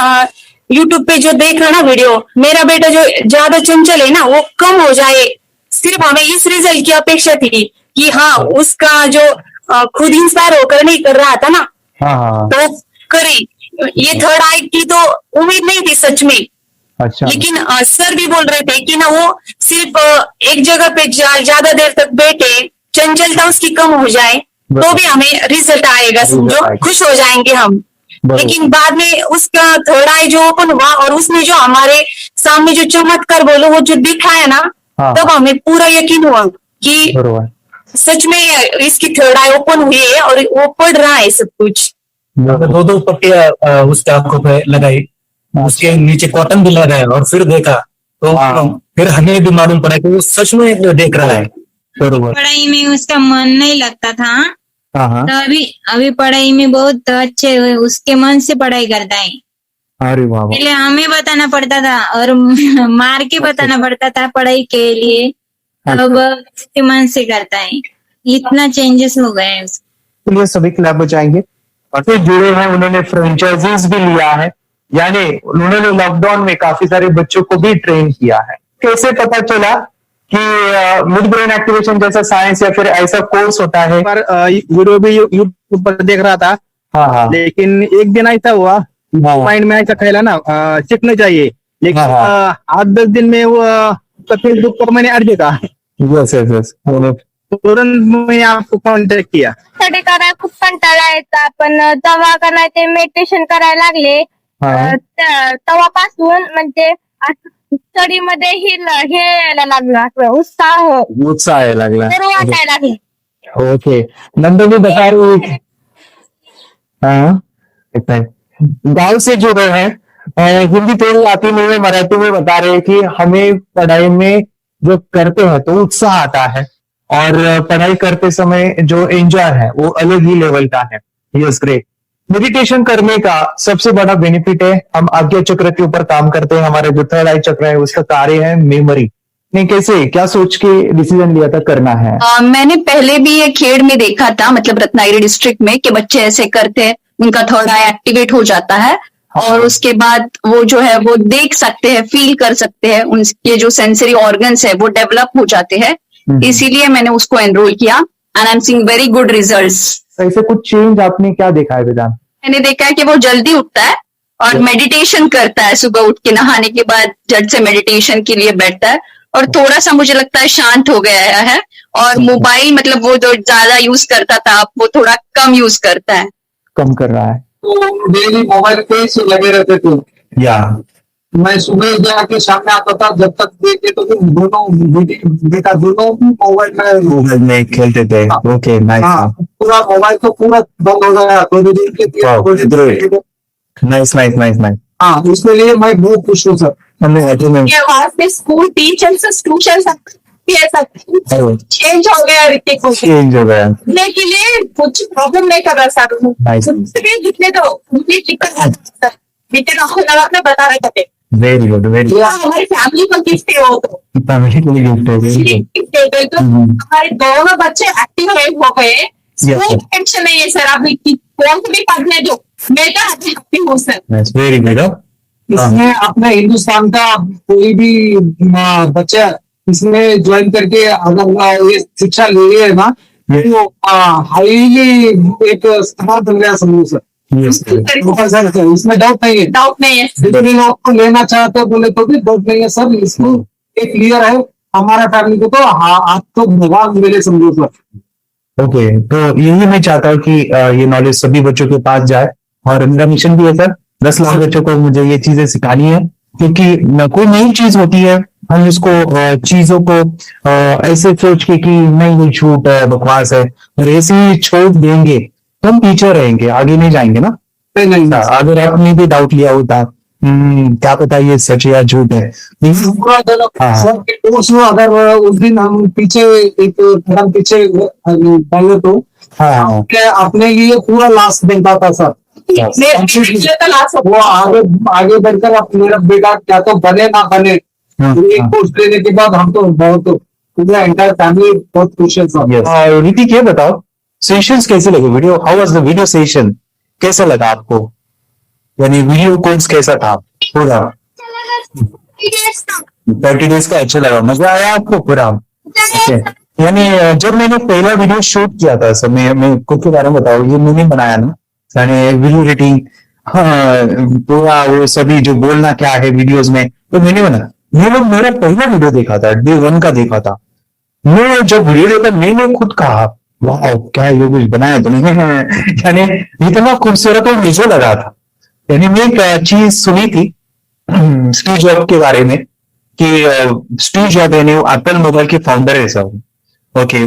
Speaker 5: यूट्यूब पे जो देख रहा ना वीडियो, मेरा बेटा जो ज्यादा चंचल है ना वो कम हो जाए, सिर्फ हमें इस रिजल्ट की अपेक्षा थी कि हाँ उसका जो खुद इंस्पायर होकर नहीं कर रहा था ना, तो करी। ये थर्ड आई की तो उम्मीद नहीं थी सच में।
Speaker 4: अच्छा,
Speaker 5: लेकिन सर भी बोल रहे थे कि ना वो सिर्फ एक जगह पे ज्यादा देर तक बैठे, चंचलता उसकी कम हो जाए तो भी हमें रिजल्ट आएगा, समझो खुश हो जाएंगे हम। लेकिन बाद में उसका थर्ड आई जो ओपन हुआ और उसने जो हमारे सामने जो चमत्कार बोलो वो जो दिखाया ना, तब हमें पूरा यकीन हुआ कि सच में इसकी थर्ड आई ओपन हुई है और वो पढ़ रहा है सब कुछ।
Speaker 4: 2 पट्टियां उसके आंखों पे लगाई, उसके नीचे कॉटन भी लगाया और फिर देखा तो फिर हमें भी मालूम पड़ा कि वो सच में देख रहा है। बरोबर।
Speaker 15: पढ़ाई में उसका मन नहीं लगता था,
Speaker 4: हाँ हाँ।
Speaker 15: तो अभी पढ़ाई में बहुत अच्छे उसके मन से पढ़ाई करता है।
Speaker 4: अरे वाह वाह।
Speaker 15: पहले हमें बताना पड़ता था और मार के बताना पड़ता था पढ़ाई के लिए, अब उसके मन से करता है। इतना चेंजेस हो गए हैं उसके।
Speaker 4: तो ये सभी क्लब बचाएंगे और फिर जुड़े हैं, उन्होंने फ्रेंचाइजीज भी लिया है, यानी उन्होंने लॉकडाउन में काफी सारे बच्चों को भी ट्रेन किया है। कैसे पता चला कि मिड ब्रेन एक्टिवेशन जैसा साइंस या फिर ऐसा कोर्स होता है?
Speaker 16: पर वीडियो भी यूट्यूब पर देख रहा था।
Speaker 4: हाँ हाँ।
Speaker 16: लेकिन एक दिन ऐसा हुआ, माइंड में ऐसा ख्याल है ना सीखना चाहिए, लेकिन 8-10 दिन में वो फेसबुक पर मैंने ऐड देखा,
Speaker 4: यस यस यस,
Speaker 16: तुरंत मैंने आपको कॉन्टॅक्ट किया.
Speaker 1: स्टडी करायला खूप कंटाळा यायचा, पण तेव्हा का नाही ते मेडिटेशन करायला लागले, तेव्हापासून म्हणजे स्टडी मध्ये हे यायला लागला, उत्साह
Speaker 4: यायला लागला,
Speaker 1: बरं वाटायला लागले.
Speaker 4: ओके. नंतर भी बता रही, हाँ इतना गाँव से जो रहे हैं, हिंदी थोड़ी आती नहीं है, मराठी में बता रहे हैं कि हमें पढ़ाई में जो करते हैं तो उत्साह आता है और पढ़ाई करते समय जो एंजॉय है वो अलग ही लेवल का है. Yes great. मेडिटेशन करने का सबसे बड़ा बेनिफिट है, हम आज्ञा चक्र के ऊपर काम करते हैं, हमारे जो थर्ड आई चक्र है उसका कार्य है मेमोरी. नहीं, कैसे क्या सोच के डिसीजन लिया था करना है?
Speaker 12: मैंने पहले भी ये खेड़ में देखा था, मतलब रत्नागिरी डिस्ट्रिक्ट में, कि बच्चे ऐसे करते हैं, उनका थर्ड आई एक्टिवेट हो जाता है और उसके बाद वो जो है वो देख सकते हैं, फील कर सकते हैं, उनके जो सेंसरी ऑर्गन्स है वो डेवलप हो जाते हैं. इसीलिए मैंने उसको एनरोल किया and I am seeing very good results.
Speaker 4: ऐसे कुछ चेंज आपने क्या देखा है वेदांत?
Speaker 12: मैंने देखा है कि वो जल्दी उठता है और मेडिटेशन करता है, सुबह उठ के नहाने के बाद झट से मेडिटेशन के लिए बैठता है और थोड़ा सा मुझे लगता है शांत हो गया है. और मोबाइल मतलब वो जो ज्यादा यूज करता था वो थोड़ा कम यूज करता है,
Speaker 4: कम कर रहा है.
Speaker 11: डेली मोबाइल पे से लगे रहते थे.
Speaker 4: या
Speaker 11: मैं सुबह जाके सामने आता था, जब तक देखे तो दोनों बेटा दोनों मोबाइल
Speaker 4: में खेलते थे. Okay nice.
Speaker 11: पूरा मोबाइल तो पूरा बंद हो गया थोड़ी देर के लिए.
Speaker 4: Nice nice nice nice.
Speaker 11: हाँ, इसके लिए मैं बहुत खुश हूँ sir.
Speaker 12: School teachers tuition change हो गया, ऋतिक को
Speaker 4: चेंज हो गया
Speaker 12: के लिए कुछ प्रॉब्लम नहीं कर रहा सर. जितने तो बीते लगा बता रहे थे.
Speaker 4: Very good very good.
Speaker 12: हमारी फैमिली को गिफ्ट है, वो तो
Speaker 4: फैमिली को गिफ्ट है.
Speaker 12: तो हमारे दोनों बच्चे एक्टिव हो गए. कोई टेंशन नहीं है सर, आप कौन को भी पढ़ने दो, मैं तो एक्टिव हूँ सर.
Speaker 4: Very good.
Speaker 11: इसमें अपने हिंदुस्तान का कोई भी बच्चा इसमें ज्वाइन करके अगर ये शिक्षा ले रही है ना, तो हाईली एक स्टार बन गया समझो सर. इसमें डाउट नहीं है. जितने लोग को लेना चाहते हो बोले तो भी डाउट नहीं है सर. इसको एक क्लियर है हमारा फैमिली को, तो आप तो भगवान मिले समझो सर.
Speaker 4: ओके, तो यही मैं चाहता हूँ कि ये नॉलेज सभी बच्चों के पास जाए और मेरा मिशन भी है सर, 10 लाख बच्चों को मुझे ये चीजें सिखानी है, क्योंकि कोई नई चीज होती है हम उसको चीजों को ऐसे सोच के कि नहीं ये झूठ है, बकवास है, और ऐसे ही छोड़ देंगे तो हम पीछे रहेंगे, आगे नहीं जाएंगे ना.
Speaker 11: नहीं,
Speaker 4: अगर आपने भी डाउट लिया होता क्या पता ये सच या झूठ है.
Speaker 11: सर अगर उस दिन हम पीछे एक कदम पीछे पहले तो अपने लिए पूरा लास्ट देखता था सर. वो आगे बढ़कर मेरा बेटा क्या तो बने ना बने, एक कोर्स लेने के बाद हम तो बहुत पूरा एंटायर फैमिली बहुत खुश है सर.
Speaker 4: ऋतिक ये बताओ सेशंस कैसे लगे? Video how was the video session, कैसा लगा आपको? यानी वीडियो कोर्स कैसा था पूरा? 30 डेज का अच्छा लगा, मजा आया आपको पूरा? यानी जब मैंने पहला वीडियो शूट किया था सर, मैं खुद के बारे में बताऊँ, ये मैंने बनाया ना, यानी वीडियो एडिटिंग, पूरा वो सभी जो बोलना क्या है वीडियोस में, तो मैंने बना. ये लोग मेरा पहला वीडियो देखा था, डे 1 का देखा था. मैं जब वीडियो देखा मैंने खुद कहा वाह क्या ये कुछ बनाया तुमने, यानी इतना खूबसूरत और मुझे लगा था. यानी मैं एक चीज सुनी थी स्टीव जॉब के बारे में कि स्टीव जॉब यानी एप्पल मोबाइल के फाउंडर है सब. ओके,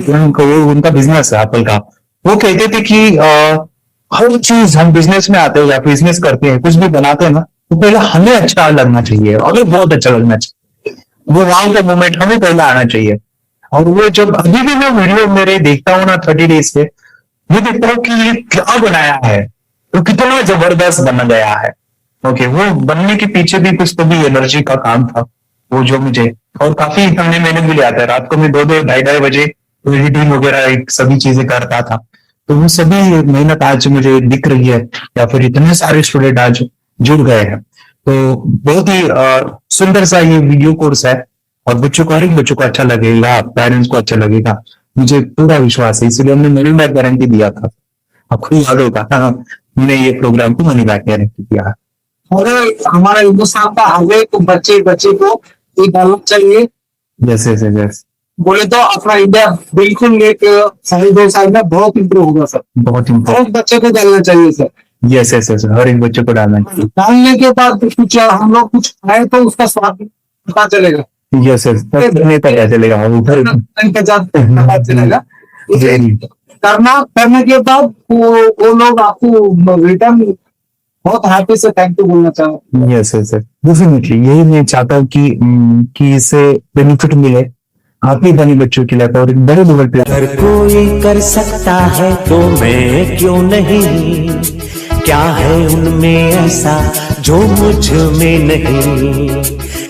Speaker 4: उनका बिजनेस है एप्पल का. वो कहते थे कि हर चीज हम बिजनेस में आते हैं या बिजनेस करते हैं, कुछ भी बनाते हैं ना, तो पहले हमें अच्छा लगना चाहिए, अगर बहुत अच्छा लगना चाहिए. वो वाव का मोमेंट हमें पहले आना चाहिए। और वो जब अभी भी मैं वीडियो मेरे देखता हूँ ना 30 डेज पे, ये देखता हूँ कि ये क्या बनाया है, तो कितना जबरदस्त बन गया है। ओके, वो बनने के पीछे भी कुछ तो भी एनर्जी का काम था वो, जो मुझे और काफी इतने मेहनत भी आता है। रात को मैं 2-2 ढाई बजे एडिटिंग वगैरह सभी चीजें करता था, तो वो सभी मेहनत आज मुझे दिख रही है, या फिर इतने सारे स्टूडेंट आज जुड़ गए हैं। तो बहुत ही सुंदर सा ये वीडियो कोर्स है, और बच्चों को, हर एक बच्चों को अच्छा लगेगा, पेरेंट्स को अच्छा लगेगा, मुझे पूरा विश्वास है। इसलिए हमने मनी बैक गारंटी दिया था, आपको याद होगा, हमने ये प्रोग्राम को मनी बैक गारंटी दिया।
Speaker 11: और हमारा हिंदुस्तान का आगे तो बच्चे को ये डालना चाहिए।
Speaker 4: यस यस यस,
Speaker 11: बोले तो अपना इंडिया बिल्कुल एक 2.5 साल में बहुत इम्प्रूव होगा सर।
Speaker 4: बहुत इम्प्रूव,
Speaker 11: बच्चे को डालना चाहिए सर।
Speaker 4: यस यस यस, हर एक बच्चे को डालना चाहिए।
Speaker 11: डालने के बाद कुछ हम लोग कुछ खाए तो उसका स्वाद पता चलेगा।
Speaker 4: यस यस, पता चलेगा,
Speaker 11: पता चलेगा। करने के बाद वो लोग आपको रिटर्न बहुत हैप्पी से थैंक यू बोलना चाहूँ।
Speaker 4: यस यस, डेफिनेटली यही मैं चाहता हूँ कि इससे बेनिफिट मिले आप ही बने बच्चों के लिए, और एक बड़े लेवल पे।
Speaker 17: अगर कोई कर सकता है तो मैं क्यों नहीं, क्या है उनमें ऐसा जो मुझ में नहीं।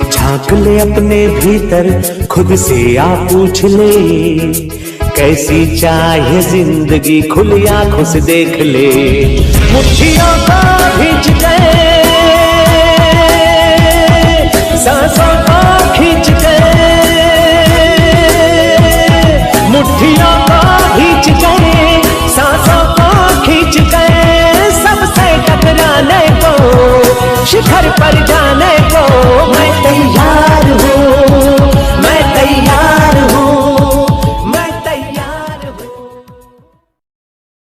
Speaker 17: झांक ले अपने भीतर, खुद से आप पूछ ले, कैसी चाहे जिंदगी खुली आंखों से देख ले। मुट्ठियों को भींच गए